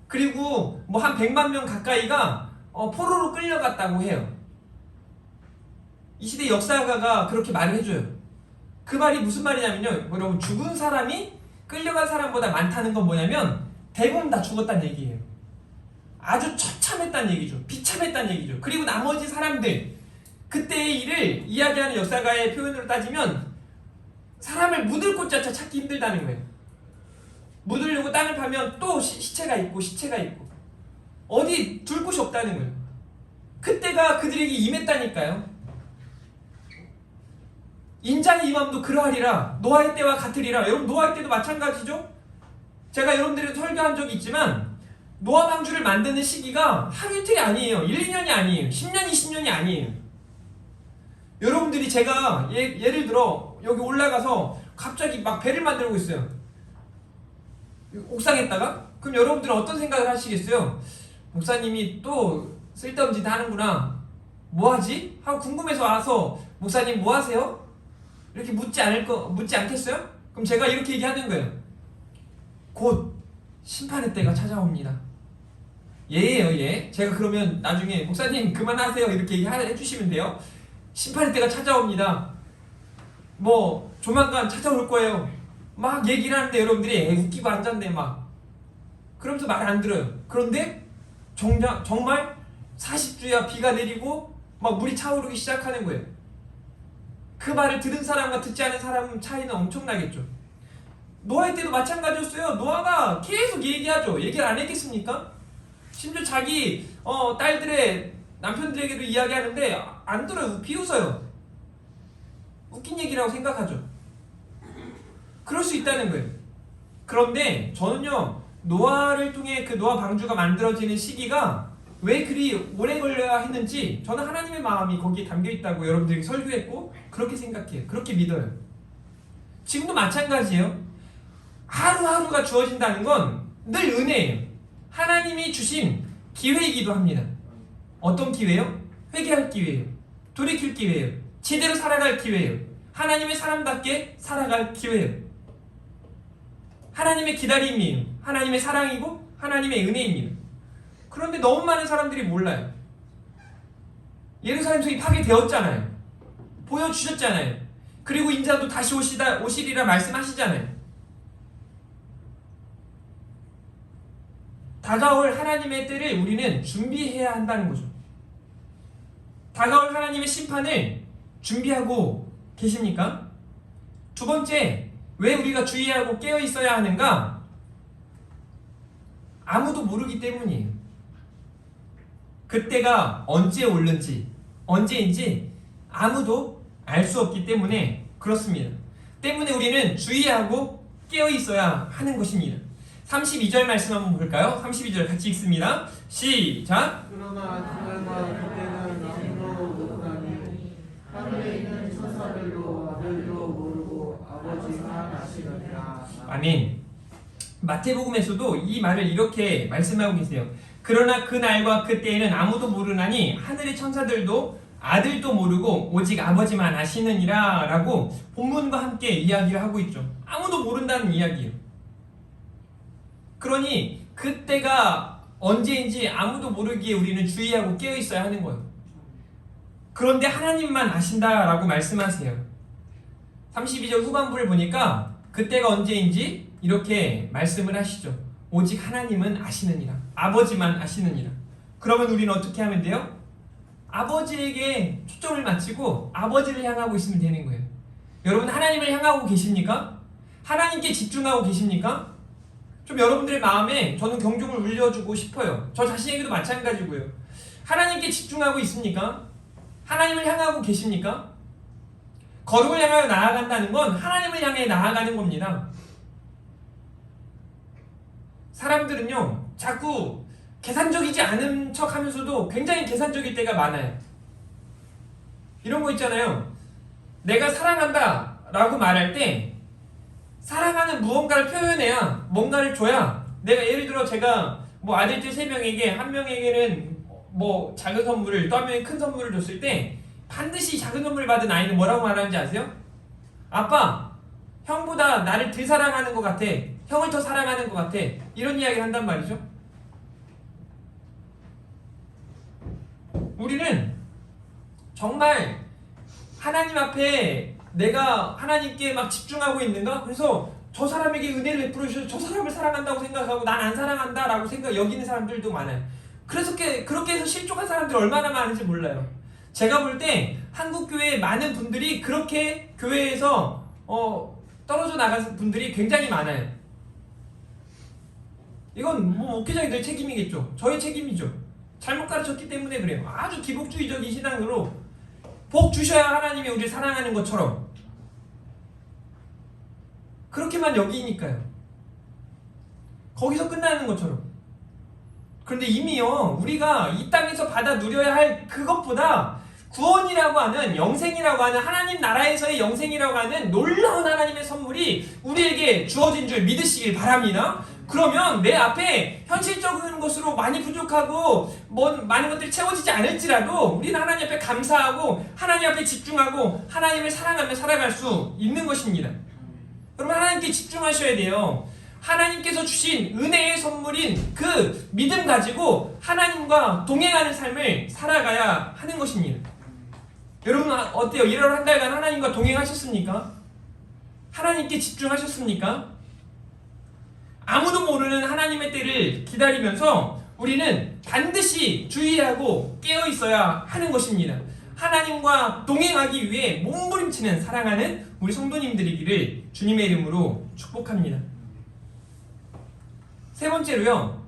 그리고 한 100만 명 가까이가 포로로 끌려갔다고 해요. 이 시대 역사가가 그렇게 말을 해줘요. 그 말이 무슨 말이냐면요, 여러분, 죽은 사람이 끌려간 사람보다 많다는 건 뭐냐면 대부분 다 죽었다는 얘기예요. 아주 처참했다는 얘기죠. 비참했다는 얘기죠. 그리고 나머지 사람들, 그때의 일을 이야기하는 역사가의 표현으로 따지면 사람을 묻을 곳조차 찾기 힘들다는 거예요. 묻으려고 땅을 파면 또 시체가 있고 어디 둘 곳이 없다는 거예요. 그때가 그들에게 임했다니까요. 인자의 임함도 그러하리라. 노아의 때와 같으리라. 여러분, 노아의 때도 마찬가지죠. 제가 여러분들에게 설교한 적이 있지만 노아 방주를 만드는 시기가 하루 이틀이 아니에요. 1, 2년이 아니에요. 10년, 20년이 아니에요. 여러분들이 제가 예를 들어 여기 올라가서 갑자기 막 배를 만들고 있어요. 옥상에다가? 그럼 여러분들은 어떤 생각을 하시겠어요? 목사님이 또 쓸데없는 짓 하는구나. 뭐하지? 하고 궁금해서 와서 목사님 뭐하세요? 이렇게 묻지 않겠어요? 그럼 제가 이렇게 얘기하는 거예요. 곧 심판의 때가 찾아옵니다. 예예요, 예. 제가 그러면 나중에 목사님 그만하세요 이렇게 해주시면 돼요. 심판의 때가 찾아옵니다. 뭐 조만간 찾아올 거예요. 막 얘기를 하는데 여러분들이 웃기고 앉았네 막. 그러면서 말 안 들어요. 그런데 정말 40주야 비가 내리고 막 물이 차오르기 시작하는 거예요. 그 말을 들은 사람과 듣지 않은 사람 차이는 엄청나겠죠. 노아의 때도 마찬가지였어요. 노아가 계속 얘기하죠. 얘기를 안 했겠습니까? 심지어 자기 딸들의 남편들에게도 이야기하는데 안 들어요. 비웃어요. 웃긴 얘기라고 생각하죠. 그럴 수 있다는 거예요. 그런데 저는요, 노아를 통해 그 노아 방주가 만들어지는 시기가 왜 그리 오래 걸려야 했는지 저는 하나님의 마음이 거기에 담겨 있다고 여러분들에게 설교했고 그렇게 생각해요. 그렇게 믿어요. 지금도 마찬가지예요. 하루하루가 주어진다는 건 늘 은혜예요. 하나님이 주신 기회이기도 합니다. 어떤 기회요? 회개할 기회예요. 돌이킬 기회예요. 제대로 살아갈 기회예요. 하나님의 사람답게 살아갈 기회예요. 하나님의 기다림이에요. 하나님의 사랑이고 하나님의 은혜입니다. 그런데 너무 많은 사람들이 몰라요. 예루살렘 성이 파괴되었잖아요. 보여주셨잖아요. 그리고 인자도 다시 오시리라 말씀하시잖아요. 다가올 하나님의 때를 우리는 준비해야 한다는 거죠. 다가올 하나님의 심판을 준비하고 계십니까? 두 번째, 왜 우리가 주의하고 깨어 있어야 하는가? 아무도 모르기 때문이에요. 그때가 언제 올는지, 언제인지 아무도 알 수 없기 때문에 그렇습니다. 때문에 우리는 주의하고 깨어 있어야 하는 것입니다. 32절 말씀 한번 볼까요? 32절 같이 읽습니다. 시작! 그러나 그때는 아무도 모르나니 하늘에 있는 천사들도 아들도 모르고 아버지만 아시느니라. 아멘. 마태복음에서도 이 말을 이렇게 말씀하고 계세요. 그러나 그 날과 그 때에는 아무도 모르나니 하늘의 천사들도 아들도 모르고 오직 아버지만 아시느니라 라고 본문과 함께 이야기를 하고 있죠. 아무도 모른다는 이야기예요. 그러니 그때가 언제인지 아무도 모르기에 우리는 주의하고 깨어 있어야 하는 거예요. 그런데 하나님만 아신다라고 말씀하세요. 32절 후반부를 보니까 그때가 언제인지 이렇게 말씀을 하시죠. 오직 하나님은 아시느니라. 아버지만 아시느니라. 그러면 우리는 어떻게 하면 돼요? 아버지에게 초점을 맞추고 아버지를 향하고 있으면 되는 거예요. 여러분 하나님을 향하고 계십니까? 하나님께 집중하고 계십니까? 좀 여러분들의 마음에 저는 경종을 울려주고 싶어요. 저 자신에게도 마찬가지고요. 하나님께 집중하고 있습니까? 하나님을 향하고 계십니까? 거룩을 향하여 나아간다는 건 하나님을 향해 나아가는 겁니다. 사람들은요, 자꾸 계산적이지 않은 척 하면서도 굉장히 계산적일 때가 많아요. 이런 거 있잖아요. 내가 사랑한다 라고 말할 때 사랑하는 무언가를 표현해야, 뭔가를 줘야, 내가 예를 들어 제가 뭐 아들들 3명에게 한 명에게는 뭐 작은 선물을, 또 한 명에 큰 선물을 줬을 때 반드시 작은 선물을 받은 아이는 뭐라고 말하는지 아세요? 아빠, 형보다 나를 덜 사랑하는 것 같아. 형을 더 사랑하는 것 같아. 이런 이야기를 한단 말이죠. 우리는 정말 하나님 앞에 내가 하나님께 막 집중하고 있는가? 그래서 저 사람에게 은혜를 베풀어 주셔서 저 사람을 사랑한다고 생각하고 난 안 사랑한다 라고 여기는 사람들도 많아요. 그래서 그렇게 해서 실족한 사람들이 얼마나 많은지 몰라요. 제가 볼 때 한국교회 많은 분들이 그렇게 교회에서 떨어져 나간 분들이 굉장히 많아요. 이건 뭐 목회자님들 책임이겠죠. 저의 책임이죠. 잘못 가르쳤기 때문에 그래요. 아주 기복주의적인 신앙으로 복 주셔야 하나님이 우리를 사랑하는 것처럼 그렇게만 여기니까요. 거기서 끝나는 것처럼. 그런데 이미요, 우리가 이 땅에서 받아 누려야 할 그것보다 구원이라고 하는, 영생이라고 하는, 하나님 나라에서의 영생이라고 하는 놀라운 하나님의 선물이 우리에게 주어진 줄 믿으시길 바랍니다. 그러면 내 앞에 현실적인 것으로 많이 부족하고 많은 것들이 채워지지 않을지라도 우리는 하나님 앞에 감사하고 하나님 앞에 집중하고 하나님을 사랑하며 살아갈 수 있는 것입니다. 여러분 하나님께 집중하셔야 돼요. 하나님께서 주신 은혜의 선물인 그 믿음 가지고 하나님과 동행하는 삶을 살아가야 하는 것입니다. 여러분 어때요? 1월 한 달간 하나님과 동행하셨습니까? 하나님께 집중하셨습니까? 아무도 모르는 하나님의 때를 기다리면서 우리는 반드시 주의하고 깨어 있어야 하는 것입니다. 하나님과 동행하기 위해 몸부림치는 사랑하는 우리 성도님들이기를 주님의 이름으로 축복합니다. 세 번째로요.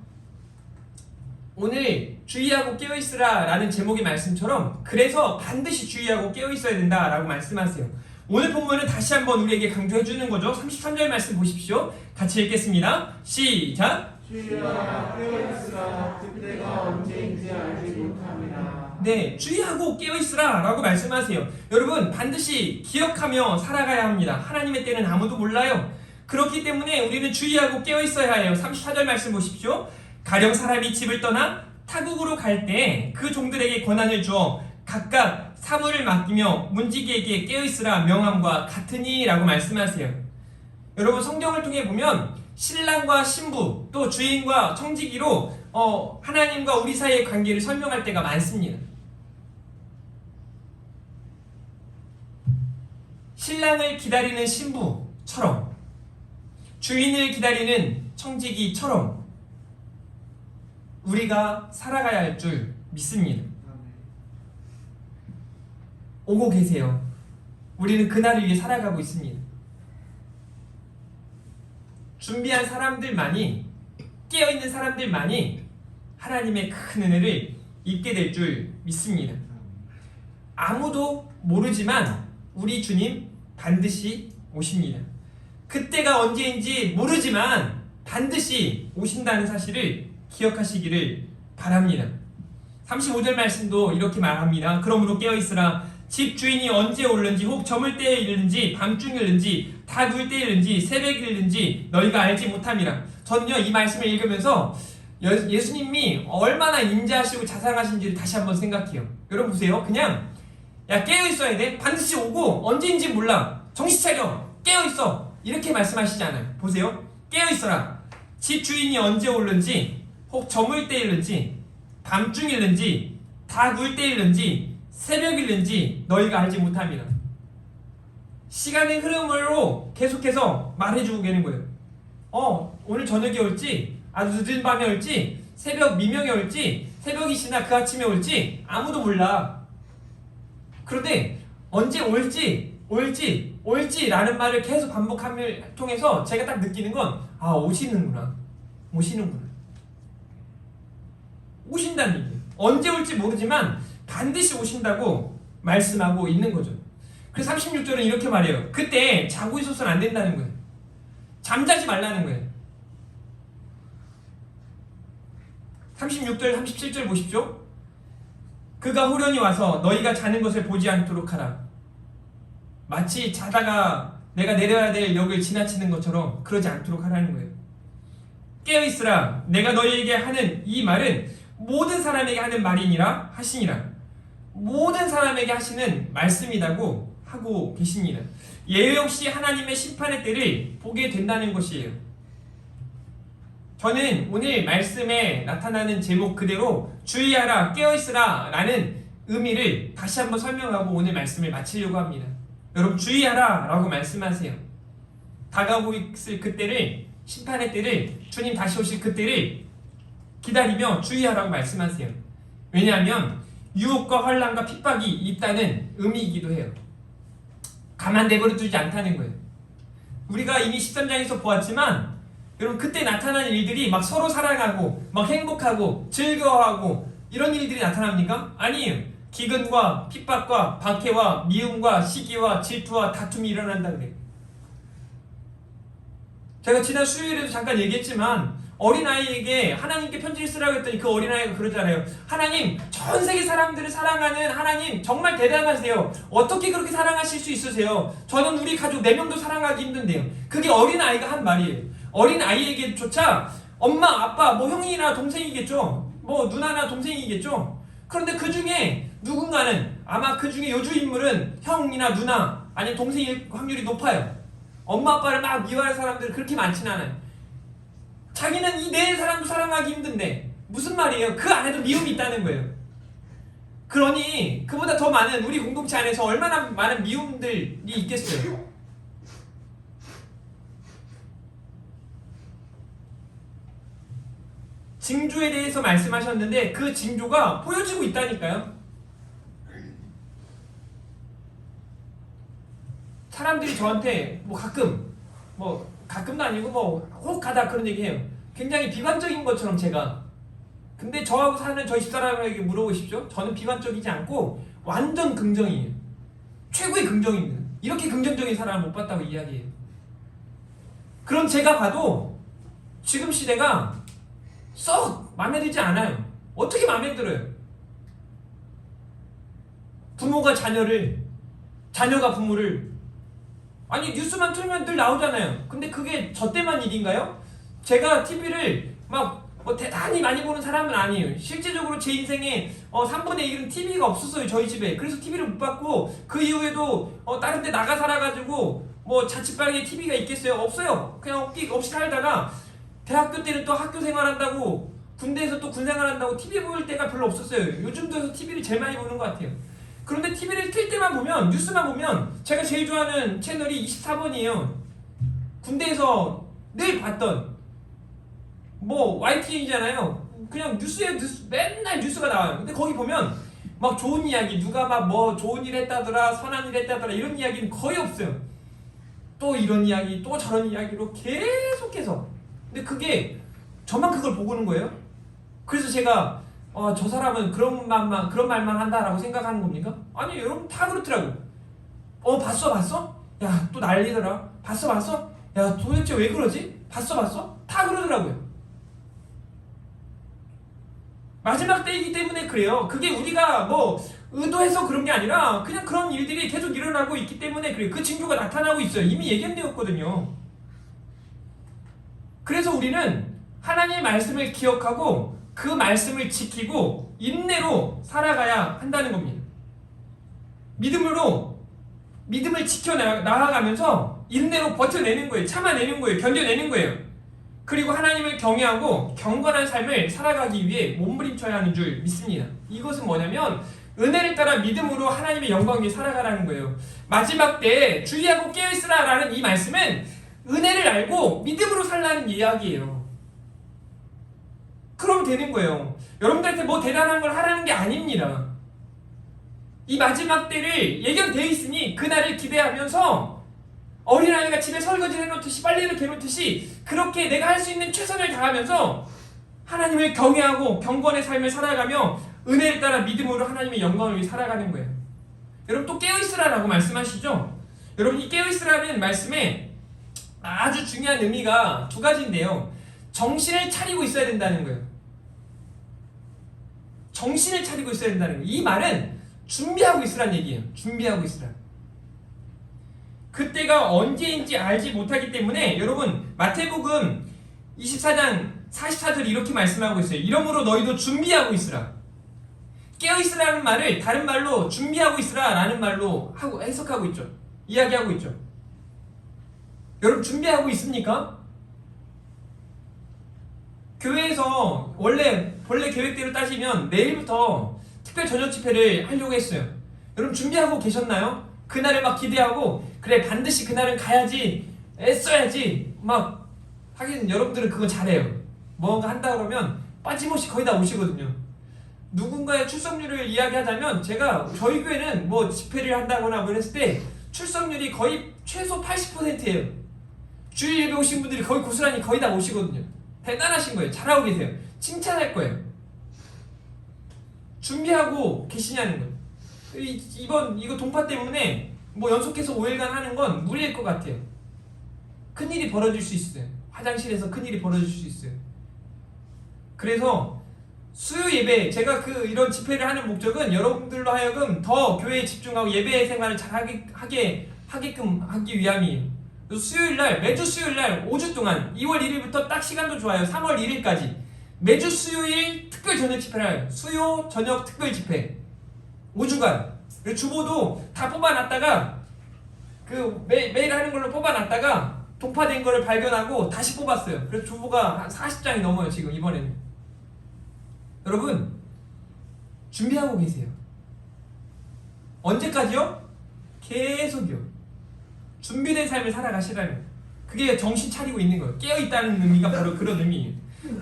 오늘 주의하고 깨어있으라 라는 제목의 말씀처럼 그래서 반드시 주의하고 깨어있어야 된다 라고 말씀하세요. 오늘 본문은 다시 한번 우리에게 강조해 주는 거죠. 33절 말씀 보십시오. 같이 읽겠습니다. 시작. 주여 깨어있으라 그때가 언제인지 알지 못함이라. 네, 주의하고 깨어있으라 라고 말씀하세요. 여러분 반드시 기억하며 살아가야 합니다. 하나님의 때는 아무도 몰라요. 그렇기 때문에 우리는 주의하고 깨어있어야 해요. 34절 말씀 보십시오. 가령 사람이 집을 떠나 타국으로 갈 때 그 종들에게 권한을 주어 각각 사물을 맡기며 문지기에게 깨어있으라 명함과 같으니 라고 말씀하세요. 여러분 성경을 통해 보면 신랑과 신부 또 주인과 청지기로 하나님과 우리 사이의 관계를 설명할 때가 많습니다. 신랑을 기다리는 신부처럼 주인을 기다리는 청지기처럼 우리가 살아가야 할 줄 믿습니다. 오고 계세요. 우리는 그날을 위해 살아가고 있습니다. 준비한 사람들만이 깨어있는 사람들만이 하나님의 큰 은혜를 입게 될 줄 믿습니다. 아무도 모르지만 우리 주님 반드시 오십니다. 그때가 언제인지 모르지만 반드시 오신다는 사실을 기억하시기를 바랍니다. 35절 말씀도 이렇게 말합니다. 그러므로 깨어있으라. 집 주인이 언제 올는지 혹 저물 때에 이르는지 밤중에 이르는지 다 누울 때에 이르는지 새벽에 이르는지 너희가 알지 못함이라. 저는요 이 말씀을 읽으면서 예수님이 얼마나 인자하시고 자상하신지를 다시 한번 생각해요. 여러분 보세요. 그냥 야 깨어있어야 돼. 반드시 오고 언제인지 몰라. 정신 차려. 깨어있어. 이렇게 말씀하시지 않아요. 보세요. 깨어있어라. 집 주인이 언제 올는지 혹 저물 때 일는지 밤중 일는지 다 누울 때 일는지 새벽 일는지 너희가 알지 못함이라. 시간의 흐름으로 계속해서 말해주고 계는 거예요. 오늘 저녁에 올지 아주 늦은 밤에 올지 새벽 미명에 올지 새벽이 지나 그 아침에 올지 아무도 몰라. 그런데 언제 올지라는 말을 계속 반복함을 통해서 제가 딱 느끼는 건 오시는구나. 오신다는 얘기예요. 언제 올지 모르지만 반드시 오신다고 말씀하고 있는 거죠. 그래서 36절은 이렇게 말해요. 그때 자고 있어서는 안 된다는 거예요. 잠자지 말라는 거예요. 36절 37절 보십시오. 그가 후련히 와서 너희가 자는 것을 보지 않도록 하라. 마치 자다가 내가 내려야 될 역을 지나치는 것처럼 그러지 않도록 하라는 거예요. 깨어있으라. 내가 너희에게 하는 이 말은 모든 사람에게 하는 말이니라 하시니라. 모든 사람에게 하시는 말씀이라고 하고 계십니다. 예외 없이 하나님의 심판의 때를 보게 된다는 것이에요. 저는 오늘 말씀에 나타나는 제목 그대로 주의하라, 깨어있으라 라는 의미를 다시 한번 설명하고 오늘 말씀을 마치려고 합니다. 여러분 주의하라 라고 말씀하세요. 다가오고 있을 그때를, 심판의 때를, 주님 다시 오실 그때를 기다리며 주의하라고 말씀하세요. 왜냐하면 유혹과 환난과 핍박이 있다는 의미이기도 해요. 가만 내버려 두지 않다는 거예요. 우리가 이미 13장에서 보았지만 여러분 그때 나타나는 일들이 막 서로 사랑하고 막 행복하고 즐거워하고 이런 일들이 나타납니까? 아니에요. 기근과 핍박과 박해와 미움과 시기와 질투와 다툼이 일어난다 그래요. 제가 지난 수요일에도 잠깐 얘기했지만 어린아이에게 하나님께 편지를 쓰라고 했더니 그 어린아이가 그러잖아요. 하나님, 전 세계 사람들을 사랑하는 하나님 정말 대단하세요. 어떻게 그렇게 사랑하실 수 있으세요? 저는 우리 가족 4명도 사랑하기 힘든데요. 그게 어린아이가 한 말이에요. 어린아이에게조차 엄마, 아빠, 뭐 형이나 동생이겠죠. 뭐 누나나 동생이겠죠. 그런데 그 중에 누군가는 아마 그 중에 요주 인물은 형이나 누나 아니면 동생일 확률이 높아요. 엄마, 아빠를 막 미워하는 사람들은 그렇게 많지는 않아요. 자기는 이 네 사람도 사랑하기 힘든데 무슨 말이에요? 그 안에도 미움이 있다는 거예요. 그러니 그보다 더 많은 우리 공동체 안에서 얼마나 많은 미움들이 있겠어요. 징조에 대해서 말씀하셨는데 그 징조가 보여지고 있다니까요. 사람들이 저한테 뭐 가끔도 아니고 뭐 혹하다 그런 얘기해요. 굉장히 비관적인 것처럼 제가. 근데 저하고 사는 저희 집사람에게 물어보십시오. 저는 비관적이지 않고 완전 긍정이에요. 최고의 긍정입니다. 이렇게 긍정적인 사람을 못 봤다고 이야기해요. 그런 제가 봐도 지금 시대가 썩 마음에 들지 않아요. 어떻게 마음에 들어요? 부모가 자녀를, 자녀가 부모를, 아니 뉴스만 틀면 늘 나오잖아요. 근데 그게 저 때만 일인가요? 제가 TV를 막 뭐 대단히 많이 보는 사람은 아니에요. 실제적으로 제 인생에 3분의 1은 TV가 없었어요. 저희 집에. 그래서 TV를 못 봤고 그 이후에도 다른 데 나가 살아가지고 뭐 자취방에 TV가 있겠어요? 없어요. 그냥 없이 살다가 대학교 때는 또 학교 생활한다고 군대에서 또 군 생활한다고 TV 볼 때가 별로 없었어요. 요즘 들어서 TV를 제일 많이 보는 것 같아요. 그런데 TV를 틀 때만 보면, 뉴스만 보면 제가 제일 좋아하는 채널이 24번이에요. 군대에서 늘 봤던 뭐 YTN이잖아요. 그냥 뉴스에 맨날 뉴스가 나와요. 근데 거기 보면 막 좋은 이야기, 누가 막 뭐 좋은 일 했다더라, 선한 일 했다더라 이런 이야기는 거의 없어요. 또 이런 이야기, 또 저런 이야기로 계속해서. 근데 그게 저만 그걸 보고는 거예요. 그래서 제가 저 사람은 그런 말만 한다라고 생각하는 겁니까? 아니 여러분 다 그렇더라고. 봤어? 야 또 난리더라. 봤어? 야 도대체 왜 그러지? 봤어? 다 그러더라고요. 마지막 때이기 때문에 그래요. 그게 우리가 뭐 의도해서 그런 게 아니라 그냥 그런 일들이 계속 일어나고 있기 때문에 그래요. 그 징조가 나타나고 있어요. 이미 예견되었거든요. 그래서 우리는 하나님의 말씀을 기억하고 그 말씀을 지키고 인내로 살아가야 한다는 겁니다. 믿음을 지켜 나아가면서 인내로 버텨내는 거예요. 참아내는 거예요. 견뎌내는 거예요. 그리고 하나님을 경외하고 경건한 삶을 살아가기 위해 몸부림쳐야 하는 줄 믿습니다. 이것은 뭐냐면 은혜를 따라 믿음으로 하나님의 영광 위에 살아가라는 거예요. 마지막 때에 주의하고 깨어있으라 라는 이 말씀은 은혜를 알고 믿음으로 살라는 이야기예요. 그럼 되는 거예요. 여러분들한테 뭐 대단한 걸 하라는 게 아닙니다. 이 마지막 때를 예견되어 있으니 그날을 기대하면서 어린아이가 집에 설거지를 해놓듯이 빨래를 개놓듯이 그렇게 내가 할 수 있는 최선을 다하면서 하나님을 경외하고 경건의 삶을 살아가며 은혜를 따라 믿음으로 하나님의 영광을 위해 살아가는 거예요. 여러분 또 깨어있으라라고 말씀하시죠? 여러분 이 깨어있으라는 말씀에 아주 중요한 의미가 두 가지인데요. 정신을 차리고 있어야 된다는 거예요. 정신을 차리고 있어야 된다는 거예요. 이 말은 준비하고 있으라는 얘기예요. 준비하고 있으라. 그때가 언제인지 알지 못하기 때문에 여러분 마태복음 24장 44절 이렇게 말씀하고 있어요. 이러므로 너희도 준비하고 있으라. 깨어있으라는 말을 다른 말로 준비하고 있으라 라는 말로 해석하고 있죠. 이야기하고 있죠. 여러분 준비하고 있습니까? 교회에서 원래 계획대로 따지면 내일부터 특별 저녁 집회를 하려고 했어요. 여러분 준비하고 계셨나요? 그날을 막 기대하고 그래 반드시 그날은 가야지 애써야지 막 하긴 여러분들은 그거 잘해요. 뭔가 한다 그러면 빠짐없이 거의 다 오시거든요. 누군가의 출석률을 이야기하자면 제가 저희 교회는 뭐 집회를 한다거나 뭐 했을 때 출석률이 거의 최소 80%예요. 주일 예배 오신 분들이 거의 고스란히 거의 다 오시거든요. 대단하신 거예요. 잘하고 계세요. 칭찬할 거예요. 준비하고 계시냐는 거예요. 이거 동파 때문에 뭐 연속해서 5일간 하는 건 무리일 것 같아요. 큰일이 벌어질 수 있어요. 화장실에서 큰일이 벌어질 수 있어요. 그래서 수요 예배, 제가 이런 집회를 하는 목적은 여러분들로 하여금 더 교회에 집중하고 예배 생활을 잘 하게끔 하기 위함이에요. 수요일날, 매주 수요일날 5주 동안 2월 1일부터 딱 시간도 좋아요. 3월 1일까지 매주 수요일 특별 저녁 집회를 해요. 수요 저녁 특별 집회 5주간. 주보도 다 뽑아놨다가 매일 하는 걸로 뽑아놨다가 동파된 거를 발견하고 다시 뽑았어요. 그래서 주보가 한 40장이 넘어요 지금 이번에는. 여러분 준비하고 계세요. 언제까지요? 계속이요. 준비된 삶을 살아가시라는, 그게 정신 차리고 있는 거예요. 깨어있다는 의미가 바로 그런 의미예요.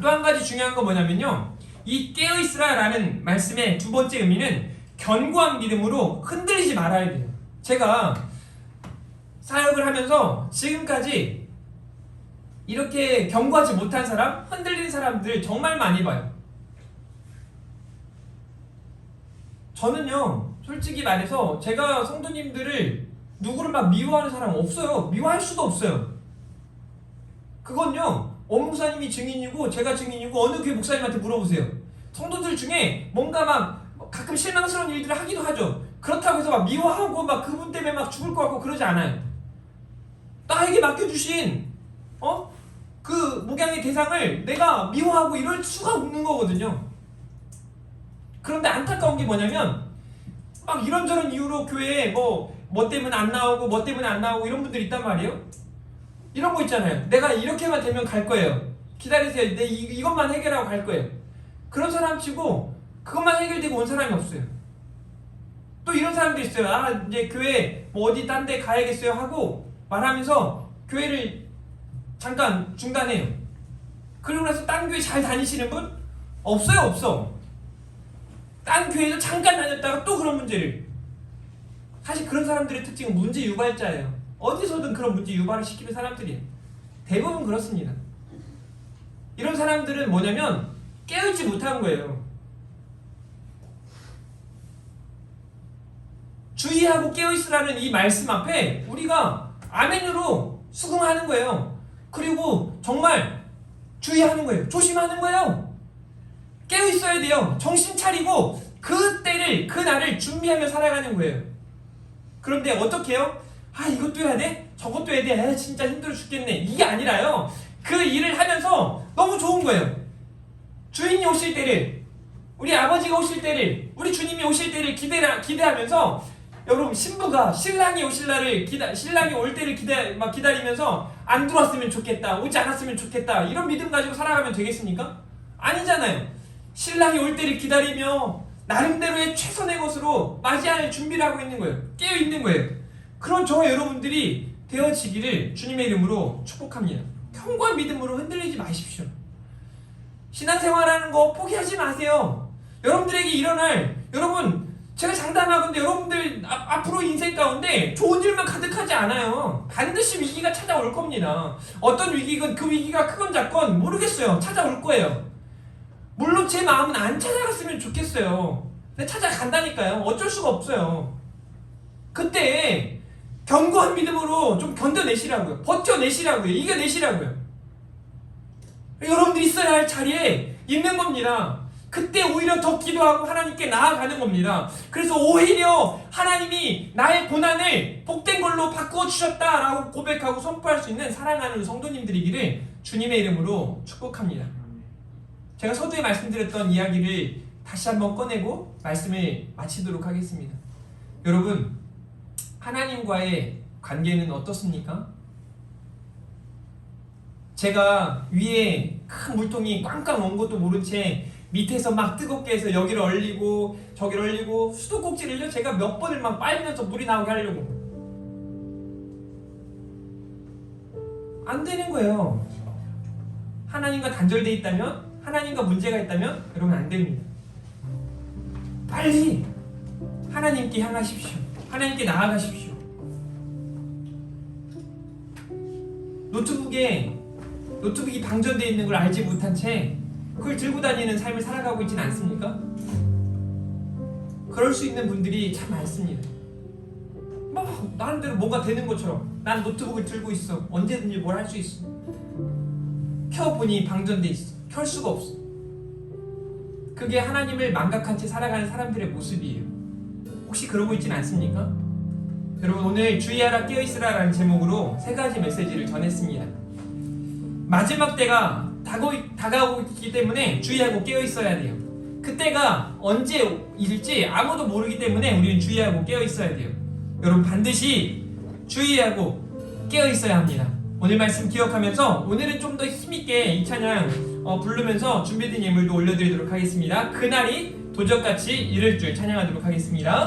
또 한 가지 중요한 건 뭐냐면요, 이 깨어있으라 라는 말씀의 두 번째 의미는 견고한 믿음으로 흔들리지 말아야 돼요. 제가 사역을 하면서 지금까지 이렇게 견고하지 못한 사람, 흔들리는 사람들 정말 많이 봐요. 저는요 솔직히 말해서 제가 성도님들을 누구를 막 미워하는 사람 없어요. 미워할 수도 없어요. 그건요 엄목사님이 증인이고 제가 증인이고 어느 교회 목사님한테 물어보세요. 성도들 중에 뭔가 막 가끔 실망스러운 일들을 하기도 하죠. 그렇다고 해서 막 미워하고 막 그분 때문에 막 죽을 것 같고 그러지 않아요. 나에게 맡겨주신 그 목양의 대상을 내가 미워하고 이럴 수가 없는 거거든요. 그런데 안타까운 게 뭐냐면 막 이런저런 이유로 교회에 뭐 때문에 안 나오고 뭐 때문에 안 나오고 이런 분들이 있단 말이에요. 이런 거 있잖아요. 내가 이렇게만 되면 갈 거예요. 기다리세요. 내 이것만 해결하고 갈 거예요. 그런 사람 치고 그것만 해결되고 온 사람이 없어요. 또 이런 사람도 있어요. 아 이제 교회 뭐 어디 딴 데 가야겠어요 하고 말하면서 교회를 잠깐 중단해요. 그러고 나서 딴 교회 잘 다니시는 분? 없어요. 없어. 딴 교회에서 잠깐 다녔다가 또 그런 문제를. 사실 그런 사람들의 특징은 문제 유발자예요. 어디서든 그런 문제 유발을 시키는 사람들이에요. 대부분 그렇습니다. 이런 사람들은 뭐냐면 깨어있지 못한 거예요. 주의하고 깨어있으라는 이 말씀 앞에 우리가 아멘으로 수긍하는 거예요. 그리고 정말 주의하는 거예요. 조심하는 거예요. 깨어있어야 돼요. 정신 차리고 그때를 그날을 준비하며 살아가는 거예요. 그런데 어떻게 해요? 아 이것도 해야 돼? 저것도 해야 돼? 아, 진짜 힘들어 죽겠네. 이게 아니라요. 그 일을 하면서 너무 좋은 거예요. 주인이 오실 때를, 우리 아버지가 오실 때를, 우리 주님이 오실 때를 기대하면서 여러분 신부가 신랑이 오실 날을 신랑이 올 때를 기다리면서 안 들어왔으면 좋겠다, 오지 않았으면 좋겠다 이런 믿음 가지고 살아가면 되겠습니까? 아니잖아요. 신랑이 올 때를 기다리며 나름대로의 최선의 것으로 맞이할 준비를 하고 있는 거예요. 깨어 있는 거예요. 그런 저와 여러분들이 되어지기를 주님의 이름으로 축복합니다. 견고한 믿음으로 흔들리지 마십시오. 신앙생활하는 거 포기하지 마세요. 여러분들에게 일어날, 여러분 제가 장담하건대 여러분들 앞으로 인생 가운데 좋은 일만 가득하지 않아요. 반드시 위기가 찾아올 겁니다. 어떤 위기건 그 위기가 크건 작건 모르겠어요. 찾아올 거예요. 물론 제 마음은 안 찾아갔으면 좋겠어요. 근데 찾아간다니까요. 어쩔 수가 없어요. 그때 견고한 믿음으로 좀 견뎌내시라고요. 버텨내시라고요. 이겨내시라고요. 여러분들이 있어야 할 자리에 있는 겁니다. 그때 오히려 더 기도하고 하나님께 나아가는 겁니다. 그래서 오히려 하나님이 나의 고난을 복된 걸로 바꾸어 주셨다라고 고백하고 선포할 수 있는 사랑하는 성도님들이기를 주님의 이름으로 축복합니다. 제가 서두에 말씀드렸던 이야기를 다시 한번 꺼내고 말씀을 마치도록 하겠습니다. 여러분, 하나님과의 관계는 어떻습니까? 제가 위에 큰 물통이 꽝꽝 온 것도 모른 채 밑에서 막 뜨겁게 해서 여기를 얼리고 저기를 얼리고 수도꼭지를요 제가 몇 번을 막 빨면서 물이 나오게 하려고 안 되는 거예요. 하나님과 단절돼 있다면, 하나님과 문제가 있다면 여러분 안 됩니다. 빨리 하나님께 향하십시오. 하나님께 나아가십시오. 노트북이 방전되어 있는 걸 알지 못한 채 그걸 들고 다니는 삶을 살아가고 있지는 않습니까? 그럴 수 있는 분들이 참 많습니다. 막 나름대로 뭔가 되는 것처럼 난 노트북을 들고 있어. 언제든지 뭘 할 수 있어. 켜보니 방전돼 있어. 켤 수가 없어. 그게 하나님을 망각한 채 살아가는 사람들의 모습이에요. 혹시 그러고 있지는 않습니까? 여러분, 오늘 주의하라 깨어있으라 라는 제목으로 3가지 메시지를 전했습니다. 마지막 때가 다가오고 있기 때문에 주의하고 깨어있어야 돼요. 그때가 언제일지 아무도 모르기 때문에 우리는 주의하고 깨어있어야 돼요. 여러분, 반드시 주의하고 깨어있어야 합니다. 오늘 말씀 기억하면서 오늘은 좀 더 힘있게 이 찬양 부르면서 준비된 예물도 올려드리도록 하겠습니다. 그날이 도적같이 이를 줄 찬양하도록 하겠습니다.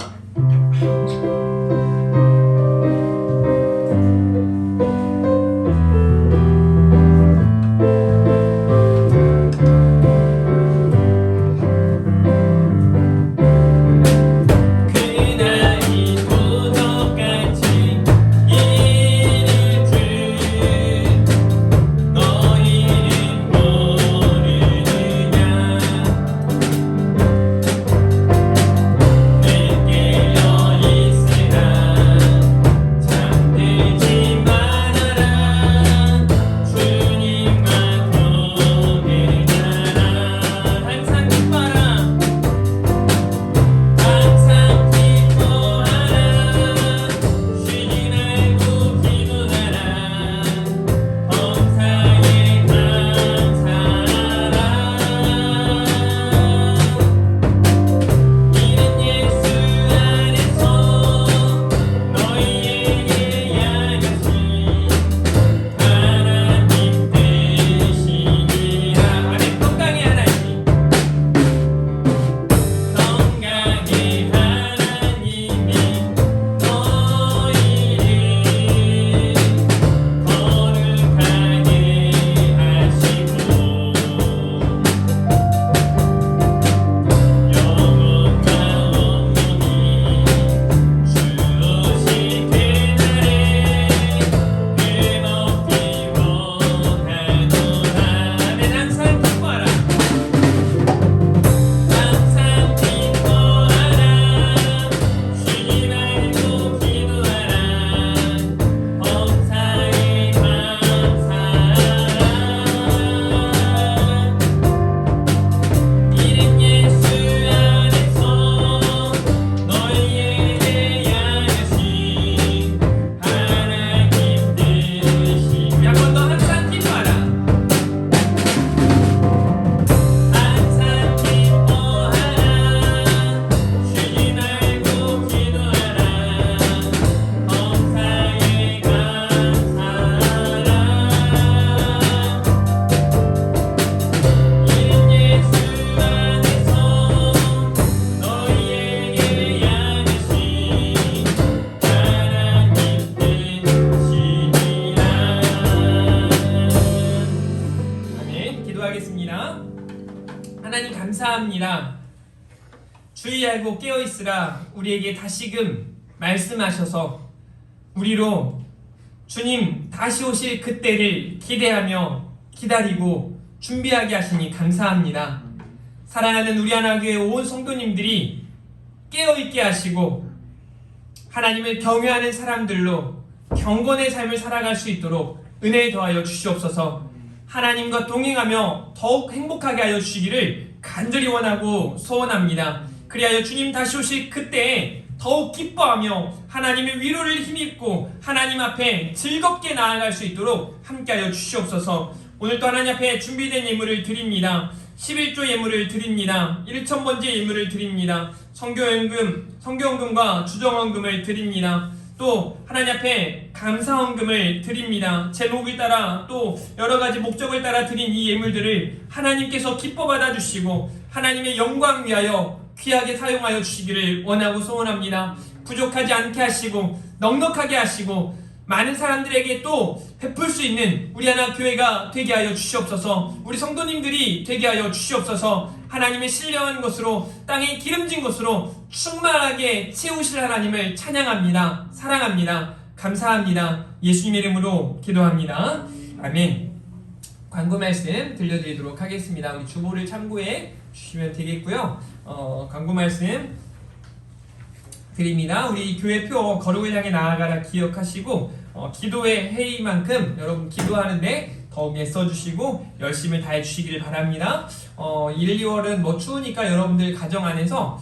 하나님 감사합니다. 주의하고 깨어있으라 우리에게 다시금 말씀하셔서 우리로 주님 다시 오실 그때를 기대하며 기다리고 준비하게 하시니 감사합니다. 사랑하는 우리 하나교회 온 성도님들이 깨어있게 하시고 하나님을 경외하는 사람들로 경건의 삶을 살아갈 수 있도록 은혜 더하여 주시옵소서. 하나님과 동행하며 더욱 행복하게 하여 주시기를 간절히 원하고 소원합니다. 그리하여 주님 다시 오실 그때에 더욱 기뻐하며 하나님의 위로를 힘입고 하나님 앞에 즐겁게 나아갈 수 있도록 함께하여 주시옵소서. 오늘도 하나님 앞에 준비된 예물을 드립니다. 11조 예물을 드립니다. 1,000번째 예물을 드립니다. 성교헌금과 주정헌금을 드립니다. 또 하나님 앞에 감사헌금을 드립니다. 제목을 따라 또 여러가지 목적을 따라 드린 이 예물들을 하나님께서 기뻐 받아주시고 하나님의 영광 위하여 귀하게 사용하여 주시기를 원하고 소원합니다. 부족하지 않게 하시고 넉넉하게 하시고 많은 사람들에게 또 베풀 수 있는 우리 하나 교회가 되게 하여 주시옵소서. 우리 성도님들이 되게 하여 주시옵소서. 하나님의 신령한 것으로 땅에 기름진 것으로 충만하게 채우실 하나님을 찬양합니다. 사랑합니다. 감사합니다. 예수님의 이름으로 기도합니다. 아멘. 광고 말씀 들려드리도록 하겠습니다. 우리 주보를 참고해 주시면 되겠고요. 광고 말씀 드립니다. 우리 교회표 거룩을 향해 나아가라 기억하시고 기도의 회의만큼 여러분 기도하는데 더욱 애써주시고 열심히 다해 주시기를 바랍니다. 1, 2월은 추우니까 여러분들 가정 안에서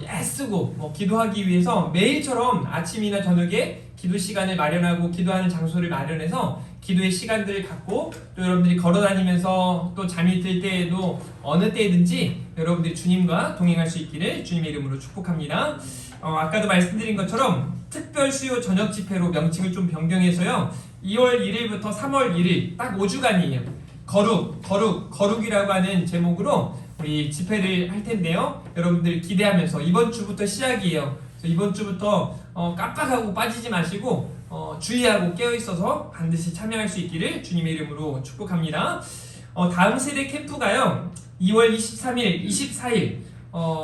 애쓰고 기도하기 위해서 매일처럼 아침이나 저녁에 기도 시간을 마련하고 기도하는 장소를 마련해서 기도의 시간들을 갖고 또 여러분들이 걸어다니면서 또 잠이 들 때에도 어느 때든지 여러분들이 주님과 동행할 수 있기를 주님의 이름으로 축복합니다. 아까도 말씀드린 것처럼 특별 수요 저녁 집회로 명칭을 좀 변경해서요. 2월 1일부터 3월 1일 딱 5주간이에요. 거룩이라고 하는 제목으로 우리 집회를 할 텐데요. 여러분들 기대하면서 이번 주부터 시작이에요. 그래서 이번 주부터 깜빡하고 빠지지 마시고 주의하고 깨어있어서 반드시 참여할 수 있기를 주님의 이름으로 축복합니다. 다음 세대 캠프가요 2월 23일, 24일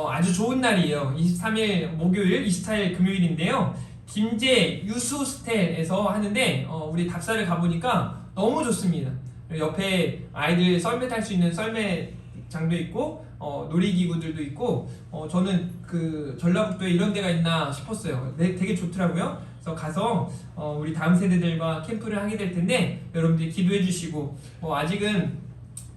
아주 좋은 날이에요. 23일 목요일, 24일 금요일인데요. 김제 유수스텔에서 하는데 우리 답사를 가보니까 너무 좋습니다. 옆에 아이들 썰매 탈 수 있는 썰매장도 있고 놀이기구들도 있고 저는 그 전라북도에 이런 데가 있나 싶었어요. 되게 좋더라고요. 그래서 가서 우리 다음 세대들과 캠프를 하게 될 텐데 여러분들이 기도해 주시고 아직은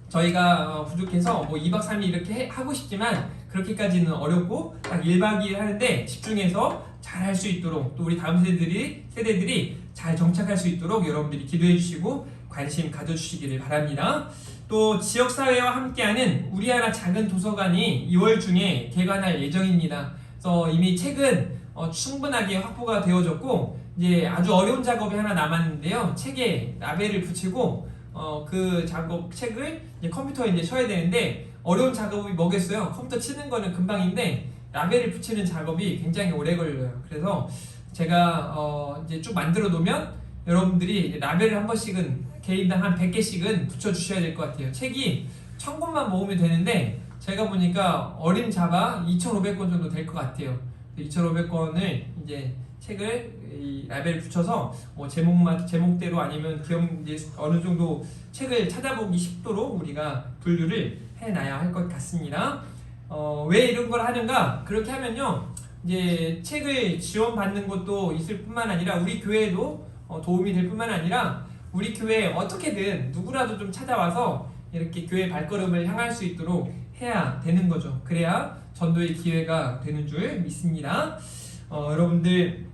저희가 부족해서 2박 3일 이렇게 하고 싶지만 그렇게까지는 어렵고 딱 1박 2일 하는데 집중해서 잘 할 수 있도록 또 우리 다음 세대들이 잘 정착할 수 있도록 여러분들이 기도해 주시고 관심 가져주시기를 바랍니다. 또 지역사회와 함께하는 우리 하나 작은 도서관이 2월 중에 개관할 예정입니다. 그래서 이미 책은 충분하게 확보가 되어졌고 이제 아주 어려운 작업이 하나 남았는데요. 책에 라벨을 붙이고 그 책을 이제 컴퓨터에 이제 쳐야 되는데 어려운 작업이 뭐겠어요? 컴퓨터 치는 거는 금방인데 라벨을 붙이는 작업이 굉장히 오래 걸려요. 그래서 제가 이제 쭉 만들어 놓으면 여러분들이 라벨을 한 번씩은 개인당 한 100개씩은 붙여주셔야 될 것 같아요. 책이 1000권만 모으면 되는데 제가 보니까 어림잡아 2500권 정도 될 것 같아요. 2500권을 이제 책을 이 라벨을 붙여서 제목대로 아니면 이제 어느 정도 책을 찾아보기 쉽도록 우리가 분류를 해놔야 할 것 같습니다. 왜 이런 걸 하는가? 그렇게 하면요, 이제 책을 지원받는 것도 있을 뿐만 아니라 우리 교회에도 도움이 될 뿐만 아니라 우리 교회에 어떻게든 누구라도 좀 찾아와서 이렇게 교회 발걸음을 향할 수 있도록 해야 되는 거죠. 그래야 전도의 기회가 되는 줄 믿습니다. 여러분들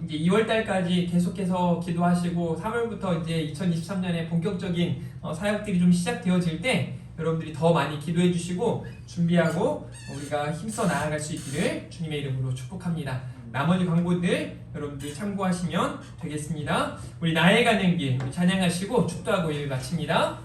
이제 2월달까지 계속해서 기도하시고 3월부터 이제 2023년에 본격적인 사역들이 좀 시작되어질 때 여러분들이 더 많이 기도해 주시고 준비하고 우리가 힘써 나아갈 수 있기를 주님의 이름으로 축복합니다. 나머지 광고들 여러분들 참고하시면 되겠습니다. 우리 나의 가는 길 찬양하시고 축도하고 일 마칩니다.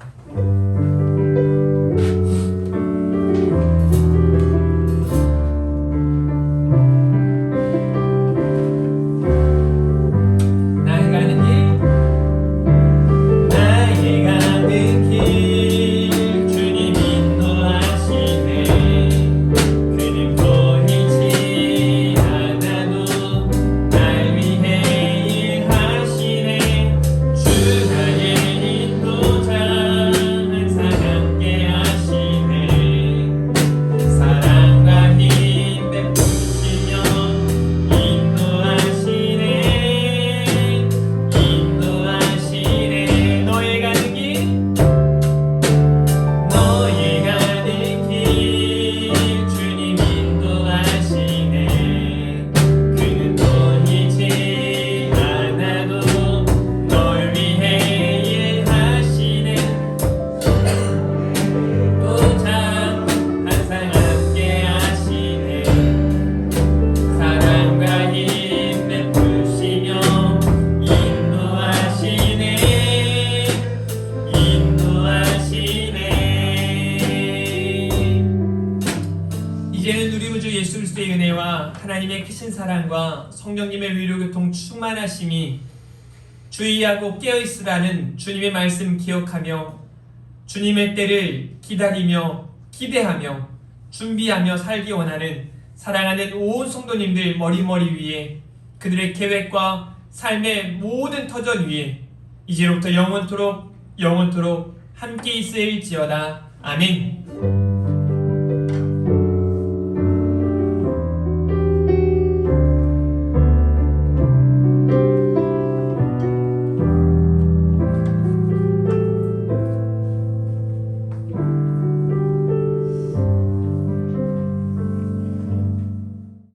하나님의 크신 사랑과 성령님의 위로교통 충만하심이 주의하고 깨어있으라는 주님의 말씀 기억하며 주님의 때를 기다리며 기대하며 준비하며 살기 원하는 사랑하는 온 성도님들 머리머리 위에 그들의 계획과 삶의 모든 터전 위에 이제로부터 영원토록 함께 있을지어다. 아멘.